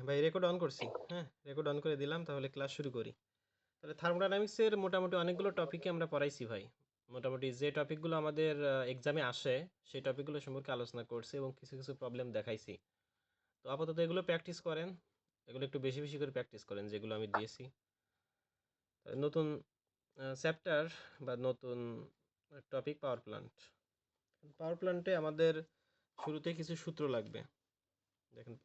ভাই record on করছি। হ্যাঁ, রেকর্ড অন করে দিলাম, তাহলে ক্লাস শুরু করি। তাহলে থার্মোডাইনামিক্সের মোটামুটি অনেকগুলো টপিকই আমরা পড়াইছি ভাই। মোটামুটি যে টপিকগুলো আমাদের এক্সামে আসে সেই টপিকগুলো সম্পর্কে আলোচনা করছি এবং কিছু কিছু প্রবলেম দেখাইছি। তো আপাতত এগুলো প্র্যাকটিস করেন, এগুলো একটু বেশি বেশি করে প্র্যাকটিস করেন যেগুলো আমি দিয়েছি। নতুন চ্যাপ্টার বা নতুন টপিক পাওয়ার প্ল্যান্ট। পাওয়ার প্ল্যান্টে আমাদের শুরুতে কিছু সূত্র লাগবে। দেখেন,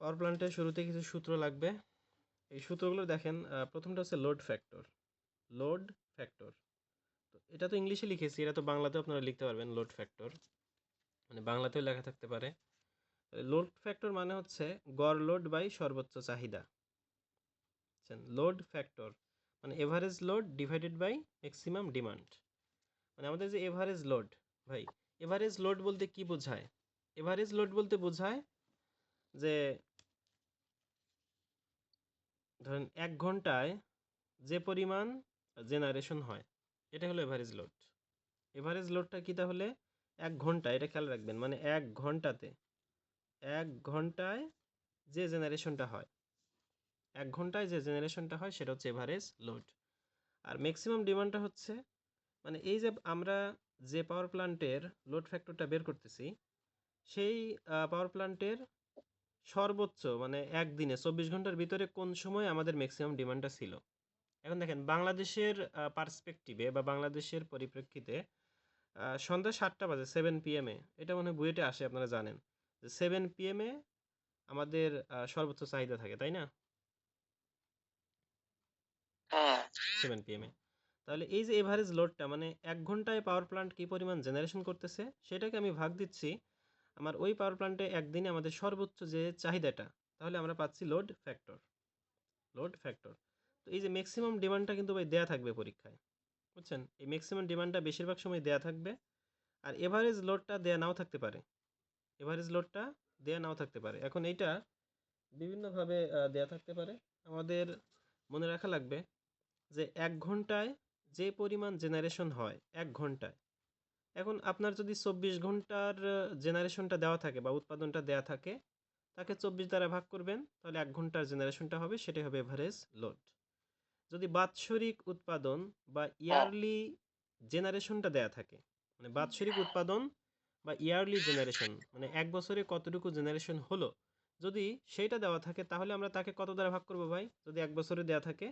পাওয়ার প্ল্যান্টে শুরুতে কিছু সূত্র লাগবে। এই সূত্রগুলো দেখেন, প্রথমটা হচ্ছে লোড ফ্যাক্টর। লোড ফ্যাক্টর, তো এটা তো ইংলিশে লিখেছি, এটা তো বাংলাতেও আপনারা লিখতে পারবেন। লোড ফ্যাক্টর মানে বাংলাতেও লেখা থাকতে পারে। লোড ফ্যাক্টর মানে হচ্ছে গড় লোড বাই সর্বোচ্চ চাহিদা। লোড ফ্যাক্টর মানে average load divided by maximum demand. মানে আমাদের যে এভারেজ লোড, ভাই এভারেজ লোড বলতে কি বোঝায়? এভারেজ লোড বলতে বোঝায় যে ধরেন 1 ঘন্টায় যে পরিমাণ জেনারেশন হয়, এটা হলো এভারেজ লোড। এভারেজ লোডটা কি তাহলে? 1 ঘন্টা, এটা খেয়াল রাখবেন, মানে 1 ঘন্টাতে 1 ঘন্টায় যে জেনারেশনটা হয়, 1 ঘন্টায় যে জেনারেশনটা হয় সেটা হচ্ছে এভারেজ লোড। আর ম্যাক্সিমাম ডিমান্ডটা হচ্ছে, মানে এই যে আমরা যে পাওয়ার প্ল্যান্টের লোড ফ্যাক্টরটা বের করতেছি, সেই পাওয়ার প্ল্যান্টের সর্বোচ্চ মানে একদিনে 24 ঘন্টার ভিতরে কোন সময় আমাদের ম্যাক্সিমাম ডিমান্ডটা ছিল। এখন দেখেন বাংলাদেশের পার্সপেক্টিভে বা বাংলাদেশের পরিপ্রেক্ষিতে সন্ধ্যা 7টা বাজে, 7 PM এ, এটা মনে হয় বুয়েটে আসে, আপনারা জানেন যে 7 PM এ আমাদের সর্বোচ্চ চাহিদা থাকে, তাই না? হ্যাঁ 7 PM এ। তাহলে এই যে এভারেজ লোডটা, মানে 1 ঘন্টায় পাওয়ার প্ল্যান্ট কি পরিমাণ জেনারেশন করতেছে সেটাকে আমি ভাগ দিচ্ছি আমার ওই পাওয়ার প্ল্যান্টে একদিনে আমাদের সর্বোচ্চ যে চাহিদাটা, তাহলে আমরা পাচ্ছি লোড ফ্যাক্টর। Load factor. তো এই যে ম্যাক্সিমাম ডিমান্ডটা কিন্তু ভাই দেয়া থাকবে পরীক্ষায়, বুঝছেন? এই ম্যাক্সিমাম ডিমান্ডটা বেশিরভাগ সময় দেয়া থাকবে। আর এভারেজ লোডটা দেয়া নাও থাকতে পারে। এভারেজ লোডটা দেয়া নাও থাকতে পারে। এখন এইটা বিভিন্নভাবে দেয়া থাকতে পারে। আমাদের মনে রাখা লাগবে যে 1 ঘন্টায় যে পরিমাণ জেনারেশন হয় 1 ঘন্টায়, এখন আপনার যদি 24 ঘন্টার জেনারেশনটা দেওয়া থাকে বা উৎপাদনটা দেওয়া থাকে, তাকে 24 দ্বারা ভাগ করবেন, তাহলে 1 ঘন্টার জেনারেশনটা হবে, সেটাই হবে এভারেজ লোড। যদি বাৎসরিক উৎপাদন বা হ্যাঁ ইয়ারলি জেনারেশনটা দেয়া থাকে, মানে বাৎসরিক উৎপাদন বা ইয়ারলি জেনারেশন মানে 1 বছরে কতটুকু জেনারেশন হলো, যদি সেইটা দেওয়া থাকে, তাহলে আমরা তাকে কত দ্বারা ভাগ করব ভাই? যদি 1 বছরে দেওয়া থাকে,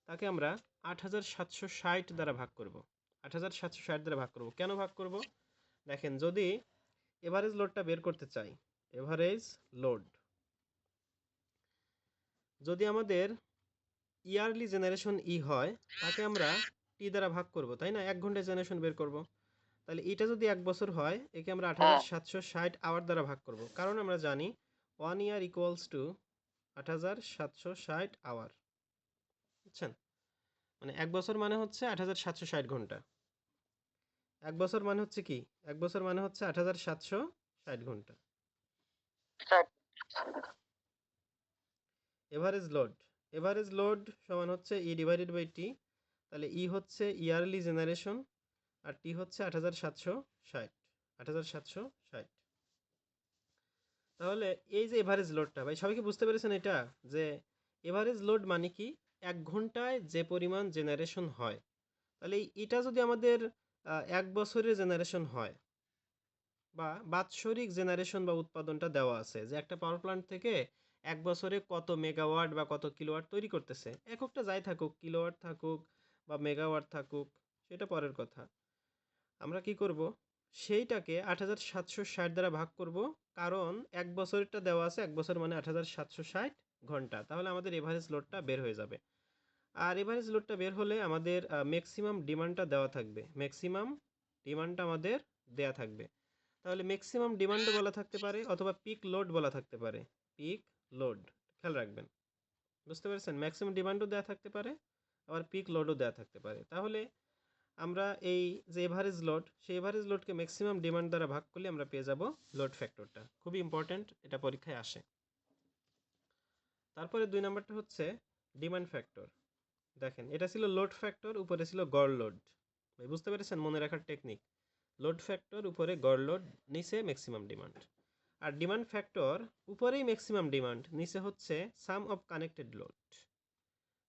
তাকে আমরা 8760 দ্বারা ভাগ করব। 8760 দ্বারা ভাগ করব। কেন ভাগ করব? দেখেন, যদি এভারেজ লোডটা বের করতে চাই, এভারেজ লোড যদি আমাদের ইয়ারলি জেনারেশন হয়, তাকে আমরা টি দ্বারা ভাগ করব, তাই না? 1 ঘন্টায় জেনারেশন বের করব। তাহলে এটা যদি 1 বছর হয়, একে আমরা আট হাজার হ্যাঁ সাতশো ষাট আওয়ার দ্বারা ভাগ করব, কারণ আমরা জানি 1 ইয়ার ইকুয়ালস টু 8760 আওয়ার। বুঝছেন? মানে 1 বছর মানে হচ্ছে 8760 ঘন্টা। 1 বছর মানে হচ্ছে কি? 1 বছর মানে হচ্ছে 8760 ঘন্টা। Sir average load, average load সমান হচ্ছে ই ডিভাইডেড বাই টি। তাহলে ই হচ্ছে ইয়ারলি জেনারেশন আর টি হচ্ছে 8760। 8760। তাহলে এই যে এভারেজ লোডটা, ভাই সবাই কি বুঝতে পেরেছেন এটা? যে এভারেজ লোড মানে কি? 1 ঘন্টায় যে পরিমাণ জেনারেশন হয়, তাহলে এটা যদি আমাদের 1 বছরের জেনারেশন হয়, বা বাৎসরিক জেনারেশন বা উৎপাদনটা দেওয়া আছে যে একটা পাওয়ার প্ল্যান্ট থেকে 1 বছরে কত মেগাওয়াট বা কত কিলোওয়াট তৈরি করতেছে, এককটা যাই থাকুক, কিলোওয়াট থাকুক বা মেগাওয়াট থাকুক, সেটা পরের কথা। আমরা কি করব? সেইটাকে 8760 দ্বারা ভাগ করব, কারণ 1 বছরেরটা দেওয়া আছে, 1 বছর মানে 8760 ঘন্টা, তাহলে আমাদের এভারেজ লোডটা বের হয়ে যাবে। আর এভারেজ লোডটা বের হলে আমাদের ম্যাক্সিমাম ডিমান্ডটা দেওয়া থাকবে, ম্যাক্সিমাম ডিমান্ডটা আমাদের দেয়া থাকবে। তাহলে ম্যাক্সিমাম ডিমান্ডও বলা থাকতে পারে অথবা পিক লোড বলা থাকতে পারে। পিক লোড, খেয়াল রাখবেন। বুঝতে পেরেছেন? ম্যাক্সিমাম ডিমান্ডও দেওয়া থাকতে পারে, আবার পিক লোডও দেওয়া থাকতে পারে। তাহলে আমরা এই যে এভারেজ লোড, সেই এভারেজ লোডকে ম্যাক্সিমাম ডিমান্ড দ্বারা ভাগ করলে আমরা পেয়ে যাব লোড ফ্যাক্টরটা। খুবই ইম্পর্ট্যান্ট, এটা পরীক্ষায় আসে। তারপরে 2 নম্বরটা হচ্ছে ডিমান্ড ফ্যাক্টর। দেখেন, এটা ছিল লোড ফ্যাক্টর, উপরে ছিল গড় লোড। ভাই বুঝতে পেরেছেন মনে রাখার টেকনিক? লোড ফ্যাক্টর উপরে গড় লোড, নিচে ম্যাক্সিমাম ডিমান্ড। আর ডিমান্ড ফ্যাক্টর উপরেই ম্যাক্সিমাম ডিমান্ড, নিচে হচ্ছে সাম অফ কানেক্টেড লোড।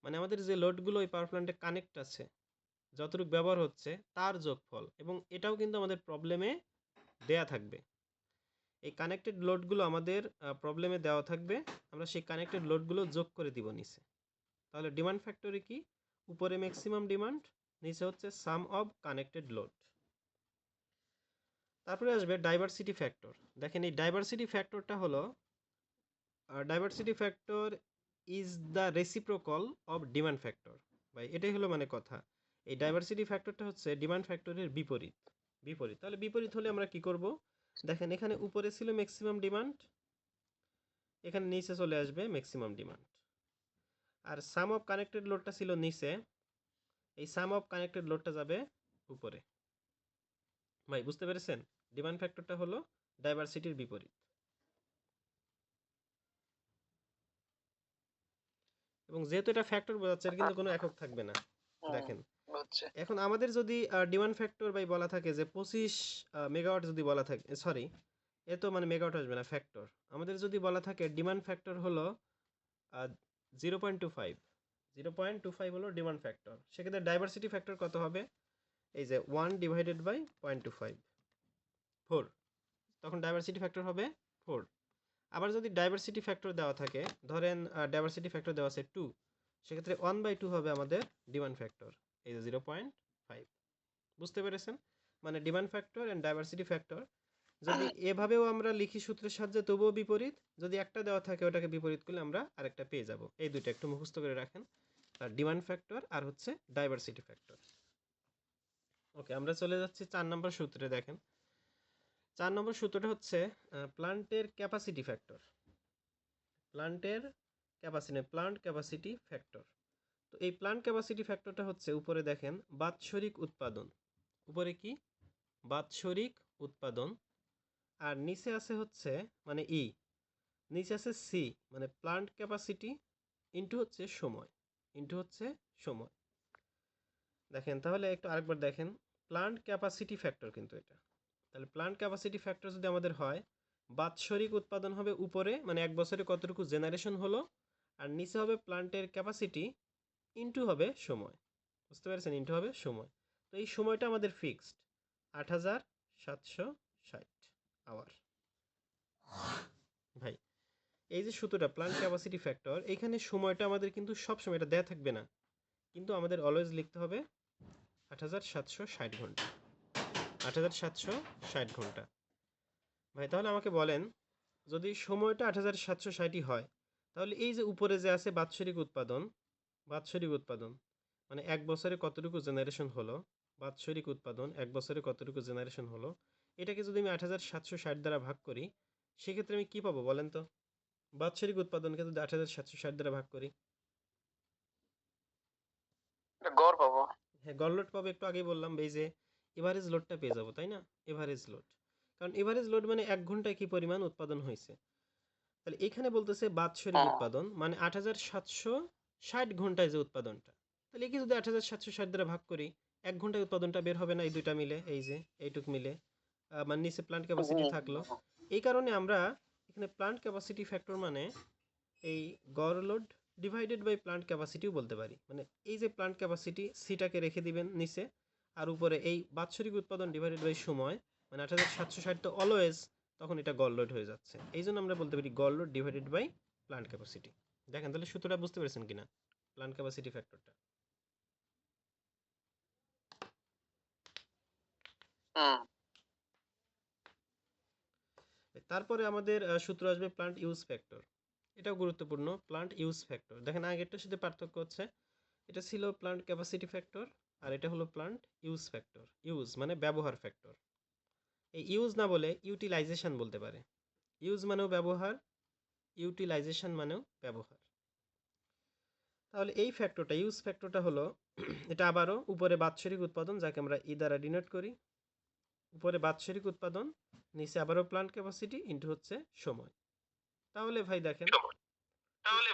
মানে আমাদের যে লোডগুলো ওই পাওয়ার প্ল্যান্টে কানেক্ট আছে, যতটুকু ব্যবহার হচ্ছে তার যোগফল, এবং এটাও কিন্তু আমাদের প্রবলেমে দেয়া থাকবে। এই কানেক্টেড লোডগুলো আমাদের প্রবলেমে দেওয়া থাকবে, আমরা সেই কানেক্টেড লোডগুলো যোগ করে দিব নিচে। তাহলে ডিমান্ড ফ্যাক্টরে কি, উপরে ম্যাক্সিমাম ডিমান্ড, নিচে হচ্ছে সাম অফ কানেক্টেড লোড। তারপরে আসবে ডাইভার্সিটি ফ্যাক্টর। দেখেন এই ডাইভার্সিটি ফ্যাক্টরটা হলো, diversity factor is the reciprocal of demand factor. ভাই এটাই হলো মানে কথা, এই ডাইভার্সিটি ফ্যাক্টরটা হচ্ছে ডিমান্ড ফ্যাক্টরের বিপরীত। বিপরীত, তাহলে বিপরীত হলে আমরা কি করব, দেখেন এখানে উপরে ছিল ম্যাক্সিমাম ডিমান্ড, এখানে নিচে চলে আসবে ম্যাক্সিমাম ডিমান্ড। আর সাম অফ কানেক্টেড লোডটা ছিল নিচে, এই সাম অফ কানেক্টেড লোডটা যাবে উপরে। ভাই বুঝতে পেরেছেন, ডিমান্ড ফ্যাক্টরটা হলো ডাইভার্সিটির বিপরীত। এবং যেহেতু এটা ফ্যাক্টর বোঝাচ্ছে, এর কিন্তু কোনো একক থাকবে না। হুম, দেখেন বুঝছি। এখন আমাদের যদি ডিমান্ড ফ্যাক্টর বাই বলা থাকে যে 25 মেগাওয়াট, যদি বলা থাকে, সরি এ তো মানে মেগাওয়াট আসবে না, ফ্যাক্টর। আমাদের যদি বলা থাকে ডিমান্ড ফ্যাক্টর হলো 0.25, 0.25 হলো ডিমান্ড ফ্যাক্টর, সেক্ষেত্রে ডাইভার্সিটি ফ্যাক্টর কত হবে, এই যে 1 ডিভাইডেড বাই 0.25, 4, তখন ডাইভার্সিটি ফ্যাক্টর হবে 4। আবার যদি ডাইভার্সিটি ফ্যাক্টর দেওয়া থাকে, ধরেন ডাইভার্সিটি ফ্যাক্টর দেওয়া আছে 2, সেক্ষেত্রে 1/2 হবে আমাদের ডিমান্ড ফ্যাক্টর, এই যে 0.5। বুঝতে পেরেছেন, মানে demand factor and diversity factor যদি এভাবেও আমরা লিখি সূত্রের সাহায্যে, তবুও বিপরীত। যদি একটা দেওয়া থাকে ওটাকে বিপরীত করলে আমরা আরেকটা পেয়ে যাব। এই দুইটা একটু মুখস্থ করে রাখেন, আর ডিমান্ড ফ্যাক্টর আর হচ্ছে ডাইভার্সিটি ফ্যাক্টর। ওকে, আমরা চলে যাচ্ছি 4 নম্বর সূত্রে। দেখেন 4 নম্বর সূত্রটা হচ্ছে প্লান্টের ক্যাপাসিটি ফ্যাক্টর। প্লান্টের ক্যাপাসিটি, প্লান্ট ক্যাপাসিটি ফ্যাক্টর। তো এই প্লান্ট ক্যাপাসিটি ফ্যাক্টরটা হচ্ছে, উপরে দেখেন বাৎসরিক উৎপাদন, উপরে কি বাৎসরিক উৎপাদন, আর নিচে আছে হচ্ছে মানে নিচে আছে সি, মানে প্লান্ট ক্যাপাসিটি ইনটু হচ্ছে সময়, ইনটু হচ্ছে সময়। দেখেন তাহলে একটু আরেকবার দেখেন, প্লান্ট ক্যাপাসিটি ফ্যাক্টর কিন্তু এটা। তাহলে প্লান্ট ক্যাপাসিটি ফ্যাক্টর যদি আমাদের হয়, বাৎসরিক উৎপাদন হবে উপরে, মানে এক বছরে কতটুকু জেনারেশন হলো, আর নিচে হবে প্লান্টের ক্যাপাসিটি ইনটু হবে সময়। বুঝতে পেরেছেন, ইনটু হবে সময়। তো এই সময়টা আমাদের ফিক্সড 8760 আওয়ার। ভাই এই যে সূত্রটা প্লান্ট ক্যাপাসিটি ফ্যাক্টর, এখানে সময়টা আমাদের কিন্তু সব সময় এটা দেয়া থাকবে না, কিন্তু আমাদের অলওয়েজ লিখতে হবে 8760 ঘন্টা, 8760 ঘন্টা। ভাই তাহলে আমাকে বলেন, যদি সময়টা 8760ই হয়, তাহলে এই যে উপরে যে আছে বাৎসরিক উৎপাদন, বাৎসরিক উৎপাদন মানে এক বছরে কতটুকু জেনারেশন হলো, বাৎসরিক উৎপাদন এক বছরে কতটুকু জেনারেশন হলো, এটাকে যদি আমি 8760 দ্বারা ভাগ করি, সেক্ষেত্রে আমি কি পাবো বলেন তো, বাৎসরিক উৎপাদনকে যদি 8760 দ্বারা ভাগ করি, এটা গড় পাবো। হ্যাঁ গড় লোড পাবো, একটু আগেই বললাম, এই যে এভারেজ লোডটা পেয়ে যাবো, তাই না, এভারেজ লোড। কারণ এভারেজ লোড মানে এক ঘন্টায় কি পরিমাণ উৎপাদন হয়েছে। তাহলে এখানে বলতেছে বাৎসরিক হুম, উৎপাদন মানে 8760 ঘন্টায় যে উৎপাদনটা, তাহলে একে যদি 8760 দ্বারা ভাগ করি, এক ঘন্টায় উৎপাদনটা বের হবে না, এই দুইটা মিলে, এই যে এইটুক মিলে, মানে নিচে প্লান্ট ক্যাপাসিটি থাকলো। এই কারণে আমরা এখানে প্লান্ট ক্যাপাসিটি ফ্যাক্টর মানে এই গড় লোড ডিভাইডেড বাই প্লান্ট ক্যাপাসিটিও বলতে পারি। মানে এই যে প্লান্ট ক্যাপাসিটি সিটাকে রেখে দিবেন নিচে, আর উপরে এই বাৎসরিক উৎপাদন ডিভাইডেড বাই সময়, মানে 8760 তো অলওয়েজ, তখন এটা গড় লোড হয়ে যাচ্ছে। এই জন্য আমরা বলতে পারি গড় load divided by plant capacity. দেখেন তাহলে সূত্রটা বুঝতে পেরেছেন কিনা, প্লান্ট ক্যাপাসিটি ফ্যাক্টরটা। হুম, তারপরে আমাদের সূত্র আসবে প্লান্ট ইউজ ফ্যাক্টর। এটাও গুরুত্বপূর্ণ, প্লান্ট ইউজ ফ্যাক্টর। দেখেন আগেরটার সাথে পার্থক্য হচ্ছে, এটা ছিল প্লান্ট ক্যাপাসিটি ফ্যাক্টর, আর এটা হলো প্লান্ট ইউজ ফ্যাক্টর। ইউজ মানে ব্যবহার ফ্যাক্টর, এই ইউজ না বলে ইউটিলাইজেশন বলতে পারে। ইউজ মানেও ব্যবহার, ইউটিলাইজেশন মানেও ব্যবহার। তাহলে এই ফ্যাক্টরটা, ইউজ ফ্যাক্টরটা হলো এটা আবারও উপরে বাৎসরিক উৎপাদন, যাকে আমরা ই দ্বারা ডিনোট করি, উপরে বাৎসরিক উৎপাদন, নিচে আবারও প্লান্ট ক্যাপাসিটি ইনটু হচ্ছে সময়। তাহলে ভাই দেখেন, তাহলে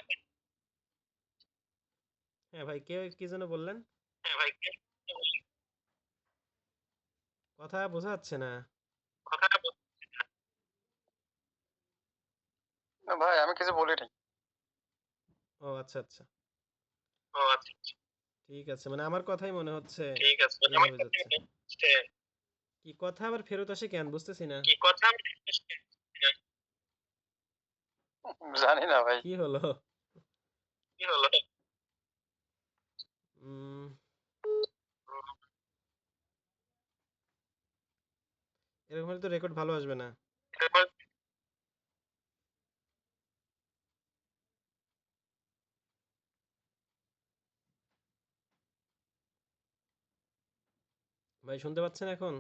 হ্যাঁ ভাই কে কি যেন বললেন, হ্যাঁ ভাই, কথা বোঝা যাচ্ছে না। কথাটা না ভাই আমি কিছু বলিনি। ও আচ্ছা আচ্ছা, ঠিক আছে, মানে আমার কথাই মনে হচ্ছে ঠিক আছে, মানে আমার এভাবে কথা যাচ্ছে। হচ্ছে কি কথা আবার ফেরত আসে কেন বুঝতেছি না। কি কথা জানি না ভাই। কি হলো? কি হলো? উম, এরকম হলে তো রেকর্ড ভালো আসবে না। ভাই শুনতে পাচ্ছেন এখন?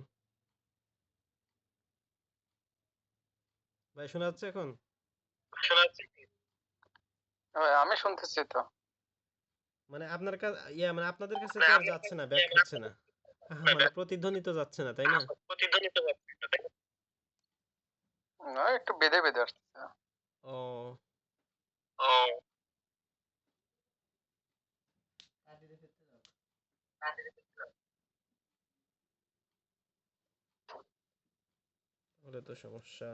ভাই শোনা যাচ্ছে এখন? শোনা যাচ্ছে কি? ভাই আমি শুনতেছি তো। মানে আপনার কাছে মানে আপনাদের কাছে মানে তো আর আপনার যাচ্ছে কাছে না, কি ব্যাক আমরা হচ্ছে না। মানে প্রতিধ্বনি তো যাচ্ছে না, তাই না? প্রতিধ্বনিত পাচ্ছি না, তাই না? না একটু বেঁধে বেঁধে আসতেছে। ও ও ওটা তো সমস্যা।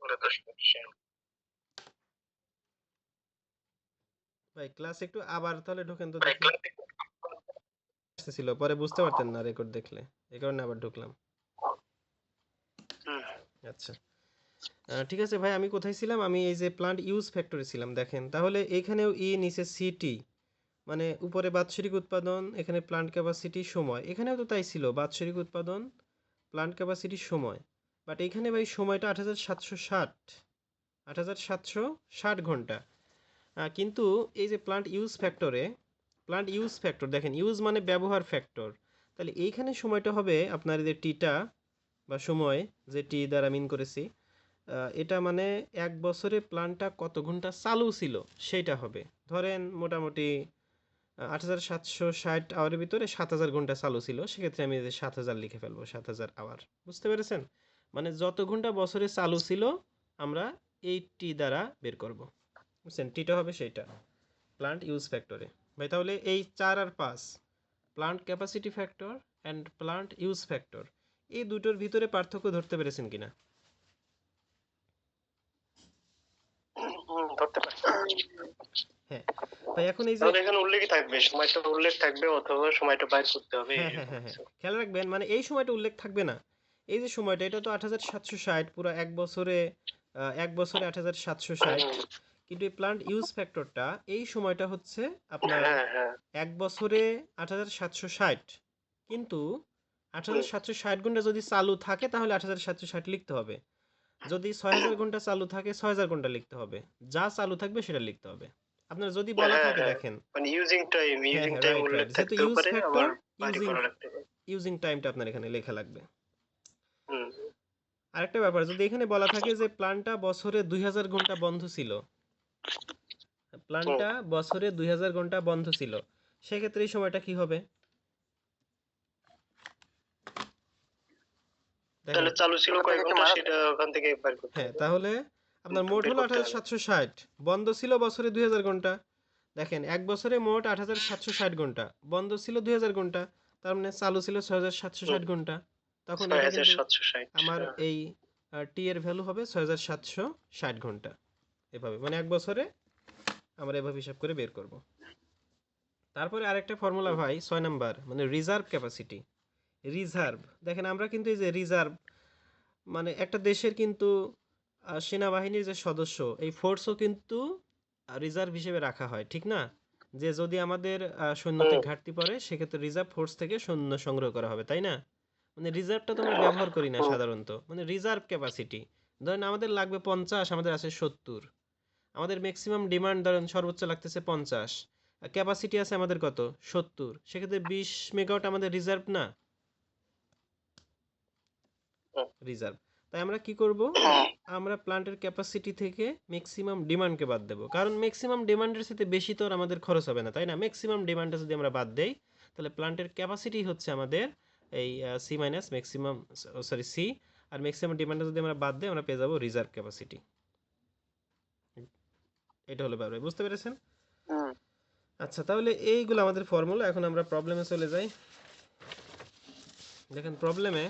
ওটা তো সমস্যা। ভাই ক্লাস একটু আবার তাহলে ঢোকেন তো ভাই দেখি। ক্লাসে আসতেছিল পরে বুঝতে পারতেন না রেকর্ড দেখলে, এই কারণে আবার ঢুকলাম। হুম আচ্ছা, ঠিক আছে ভাই, আমি কোথায় ছিলাম? আমি এই যে প্লান্ট ইউজ ফ্যাক্টরি ছিলাম। দেখেন তাহলে এইখানেও নিচে সিটি, মানে উপরে বাৎসরিক উৎপাদন, এখানে প্লান্ট ক্যাপাসিটি সময়, এখানেও তো তাই ছিল, বাৎসরিক উৎপাদন প্লান্ট ক্যাপাসিটি সময়। বাট এখানে ভাই সময়টা ৮৭৬০, ৮৭৬০ ঘন্টা। কিন্তু এই যে প্লান্ট ইউজ ফ্যাক্টর দেখেন, ইউজ মানে ব্যবহার ফ্যাক্টর, তাহলে এইখানে সময়টা হবে আপনার এই যে টিটা বা সময়, যে টি দ্বারা মিন করেছি, এটা মানে এক বছরে প্ল্যান্টটা কত ঘন্টা চালু ছিল সেইটা হবে। ধরেন মোটামুটি ৮৭৬০ আওয়ারের ভিতরে ৭০০০ ঘন্টা চালু ছিল, সেক্ষেত্রে আমি ৭০০০ লিখে ফেলবো, ৭০০০ আওয়ার। বুঝতে পেরেছেন? মানে যত ঘন্টা বছরে চালু ছিল আমরা এই টি দ্বারা বের করব। বুঝছেন? টিটা হবে সেইটা প্লান্ট ইউজ ফ্যাক্টরে। ভাই তাহলে এই ৪ আর ৫, plant capacity factor and plant use factor, এই দুটোর ভিতরে পার্থক্য ধরতে পেরেছেন কিনা? ধরতে পারি। হ্যাঁ ভাই, এখন এই যে তাহলে এখানে উল্লেখই থাকবে, সময়টা উল্লেখ থাকবে অথবা সময়টা বাইর করতে হবে হ্যাঁ হ্যাঁ এরকম হ্যাঁ হ্যাঁ, কিছু। খেয়াল রাখবেন, মানে এই সময়টা উল্লেখ থাকবে না। এই যে সময়টা, এটা তো ৮৭৬০, পুরো এক বছরে, এক বছরে ৮৭৬০। হুম, কিন্তু এই প্লান্ট ইউজ ফ্যাক্টরটা, এই সময়টা হচ্ছে আপনার হ্যাঁ হ্যাঁ এক বছরে ৮৭৬০। কিন্তু হুম, ৮৭৬০ ঘন্টা যদি চালু থাকে তাহলে ৮৭৬০ লিখতে হবে। যদি ৬০০০ ঘন্টা চালু থাকে ৬০০০ ঘন্টা লিখতে হবে। যা চালু থাকবে সেটা লিখতে হবে। আপনার যদি বলা হ্যাঁ থাকে হ্যাঁ দেখেন, মানে ইউজিং টাইম হ্যাঁ ইউজিং হ্যাঁ, টাইম রাইট উল্লেখ রাইট, যেহেতু থাকতেও ইউজ পারে আবার ফ্যাক্টর, বাইরে ইউজিং করা রাখতে পারে। ইউজিং টাইমটা আপনার এখানে লেখা লাগবে। হুম আরেকটা ব্যাপার, যদি এখানে বলা থাকে যে প্ল্যান্টটা বছরে ২০০০ ঘন্টা বন্ধ ছিল, হুম প্ল্যান্টটা বছরে ২০০০ ঘন্টা বন্ধ ছিল, সেক্ষেত্রে এই সময়টা কি হবে? দেখেন, তাহলে চালু ছিল ওটা কয় থেকে কি ঘন্টা মারা সেটা ওখান থেকে বের করতে হ্যাঁ হবে। তাহলে আপনার মোট বের হলো করতে হবে। ৮৭৬০, বন্ধ ছিল বছরে ২০০০ ঘন্টা। দেখেন এক বছরে মোট ৮৭৬০ ঘন্টা, বন্ধ ছিল ২০০০ ঘন্টা, তার মানে চালু ছিল হুম ৬৭৬০ ঘন্টা। তখন ছয় এটা হাজার কিন্তু সাতশো ষাট আমার এই টি এর ভ্যালু হবে ৬৭৬০ ঘন্টা। এভাবে মানে এক বছরে আমরা এভাবে হিসাব করে বের করব। তারপরে আরেকটা ফর্মুলা ভাই, ৬ নাম্বার, মানে রিজার্ভ ক্যাপাসিটি। রিজার্ভ, দেখেন আমরা কিন্তু এই যে রিজার্ভ, মানে একটা দেশের কিন্তু সেনাবাহিনীর যে সদস্য, এই ফোর্সও কিন্তু রিজার্ভ হিসেবে রাখা হয়, ঠিক না? যে যদি আমাদের সৈন্যতে হুম ঘাটতি পড়ে সেক্ষেত্রে রিজার্ভ ফোর্স থেকে সৈন্য সংগ্রহ করা হবে, তাই না? মানে রিজার্ভটা তো আমরা ব্যবহার করি না হুম সাধারণত, মানে রিজার্ভ ক্যাপাসিটি। ধরেন আমাদের লাগবে ৫০, আমাদের আছে ৭০, আমাদের ম্যাক্সিমাম ডিমান্ড ধরেন সর্বোচ্চ লাগতেছে ৫০, ক্যাপাসিটি আছে আমাদের কত, ৭০, সেক্ষেত্রে ২০ মেগাওয়াট আমাদের রিজার্ভ না? হুম রিজার্ভ। তাই আমরা কি করব, হুম, আমরা প্ল্যান্টের ক্যাপাসিটি থেকে ম্যাক্সিমাম ডিমান্ডকে বাদ দেব, কারণ ম্যাক্সিমাম ডিমান্ডের সাথে বেশি তো আর আমাদের খরচ হবে না, তাই না? ম্যাক্সিমাম ডিমান্ডটা যদি আমরা বাদ দেই, তাহলে প্ল্যান্টের ক্যাপাসিটি হচ্ছে আমাদের এই C minus maximum, sorry C, আর ম্যাক্সিমাম ডিমান্ডটা যদি আমরা বাদ দিই আমরা পেয়ে যাবো রিজার্ভ ক্যাপাসিটি। এটা হলো ব্যাপার, বুঝতে পেরেছেন? হুম আচ্ছা, তাহলে এইগুলো আমাদের ফর্মুলা। এখন আমরা প্রবলেমে চলে যাই। দেখেন প্রবলেমে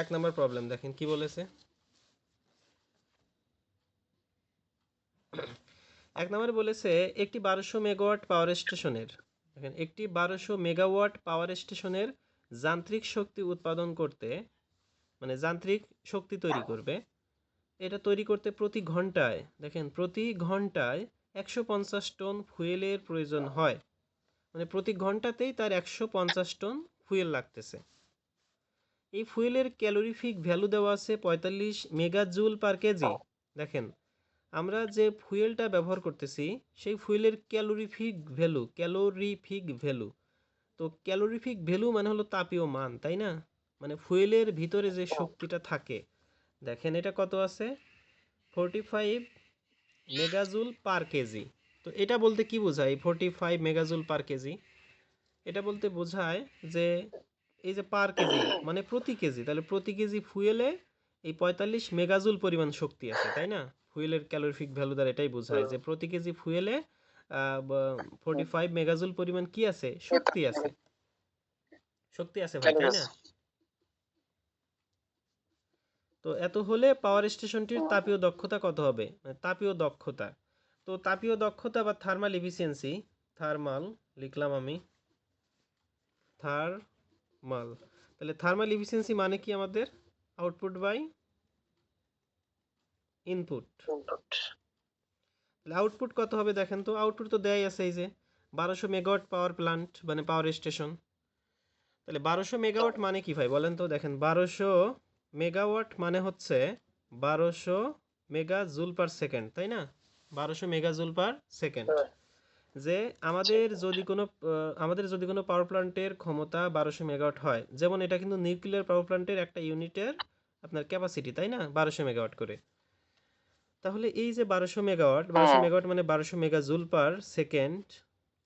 ১ নাম্বার প্রবলেম দেখেন কি বলেছে। এক নম্বরে বলেছে একটি 1200 মেগাওয়াট পাওয়ার স্টেশনের, দেখেন একটি 1200 মেগাওয়াট পাওয়ার স্টেশনের যান্ত্রিক শক্তি উৎপাদন করতে, মানে যান্ত্রিক শক্তি তৈরি করবে, এটা তৈরি করতে প্রতি ঘন্টায়, দেখেন প্রতি ঘন্টায় 150 টন ফুয়েলের প্রয়োজন হয়, মানে প্রতি ঘন্টাতেই তার 150 টন ফুয়েল লাগতেছে। এই ফুয়েলের ক্যালোরিফিক ভ্যালু দেওয়া আছে 45 মেগাজুল পার কেজি। দেখেন আমরা যে ফুয়েলটা ব্যবহার করতেছি সেই ফুয়েলের ক্যালোরিফিক ভ্যালু, তো ক্যালোরিফিক ভ্যালু মানে হলো তাপীয় মান, তাই না? মানে ফুয়েলের ভিতরে যে শক্তিটা থাকে, দেখেন এটা কত আছে, 45 মেগাজুল পার কেজি। তো এটা বলতে কি বোঝায় 45 মেগাজুল পার কেজি? এটা বলতে বোঝায় যে এই যে পার কেজি মানে প্রতি কেজি, তাহলে প্রতি কেজি ফুয়েলে এই 45 মেগাজুল পরিমাণ শক্তি আছে, তাই না? ফুয়েলের ক্যালোরিফিক ভ্যালু দ্বারা এটাই বোঝায় যে প্রতি কেজি ফুয়েলে 45 মেগাজুল পরিমাণ কি আছে, শক্তি আছে, শক্তি আছে ভাই, তাই না? তো এত হলে পাওয়ার স্টেশনটির তাপীয় দক্ষতা কত হবে, মানে তাপীয় দক্ষতা। তো তাপীয় দক্ষতা বা থার্মাল এফিসিয়েন্সি, থার্মাল লিখলাম আমি, থার্মাল, তাহলে থার্মাল এফিসিয়েন্সি মানে কি আমাদের আউটপুট বাই ইনপুট। তাহলে আউটপুট কত হবে দেখেন তো, আউটপুট তো দেয়াই আছে, এই যে 1200 মেগাওয়াট পাওয়ার প্ল্যান্ট মানে পাওয়ার স্টেশন। তাহলে 1200 মেগাওয়াট মানে কি ভাই বলেন তো, দেখেন 1200 মেগাওয়াট মানে হচ্ছে 1200 মেগা জুল পার সেকেন্ড, তাই না? 1200 মেগা জুল পার সেকেন্ড। যে আমাদের যদি কোনো পাওয়ার প্ল্যান্টের ক্ষমতা 1200 মেগাওয়াট হয়, যেমন এটা কিন্তু নিউক্লিয়ার পাওয়ার প্ল্যান্টের একটা ইউনিটের আপনার ক্যাপাসিটি, তাই না, 1200 মেগাওয়াট করে। তাহলে এই যে 1200 মেগাওয়াট, 1200 মেগাওয়াট মানে 1200 মেগাজুল পার সেকেন্ড,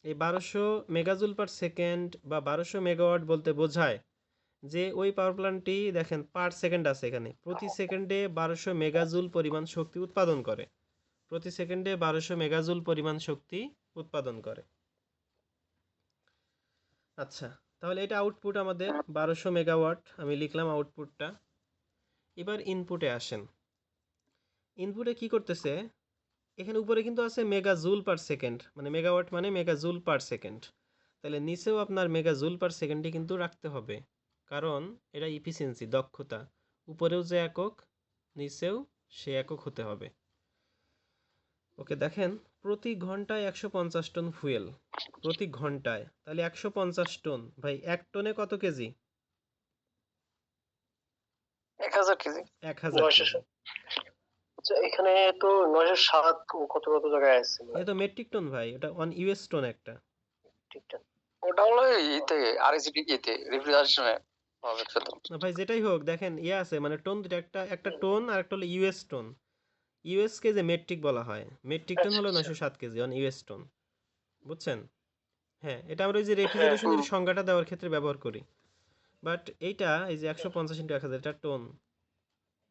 এই 1200 মেগাজুল পার সেকেন্ড বা 1200 মেগাওয়াট বলতে বোঝায় যে ওই পাওয়ার প্ল্যান্টটি দেখেন পার সেকেন্ড আছে, এখানে প্রতি সেকেন্ডে 1200 মেগাজুল পরিমাণ শক্তি উৎপাদন করে, প্রতি সেকেন্ডে 1200 মেগাজুল পরিমাণ শক্তি উৎপাদন করে। আচ্ছা, তাহলে এটা আউটপুট আমাদের 1200 মেগাওয়াট, আমি লিখলাম আউটপুটটা। এবার ইনপুটে আসেন, ইনপুটে কি করতেছে, এখানে উপরে কিন্তু আছে মেগাজুল পার সেকেন্ড, মানে মেগাওয়াট মানে মেগাজুল পার সেকেন্ড, তাহলে নিচেও আপনার মেগাজুল পার সেকেন্ডে কিন্তু রাখতে হবে, কারণ এটা ইফিসিয়েন্সি দক্ষতা, উপরেও যে একক নিচেও সে একক হতে হবে। ওকে, দেখেন প্রতি ঘন্টায় 150 টন ফুয়েল প্রতি ঘন্টায়, তাহলে 150 টন ভাই, এক টনে কত কেজি? 1000 কেজি। 1000 কেজি। আচ্ছা, এখানে তো 907 কত কত জায়গায় আছে, এটা তো মেট্রিক টন ভাই, এটা 1 ইউএস টন একটা। ঠিকঠাক। ওটা হলো ইতে আরএসডি ইতে রেফ্রিজারেশনে হবে ফেলতাম। না ভাই যেটাই হোক, দেখেন ইয়ে আছে মানে টোন দুটো, একটা একটা টোন আর একটা হলো ইউএস টোন। ইউএস কে যে মেট্রিক বলা হয়, মেট্রিক টন হলো 907 কেজি, 1 ইউএস টন, বুঝছেন? হ্যাঁ, এটা আমরা ওই যে রেফ্রিজারেশনের সংজ্ঞাটা দেওয়ার ক্ষেত্রে ব্যবহার করি, বাট এইটা এই যে 150 ইন্টু 1000 এটা টোন,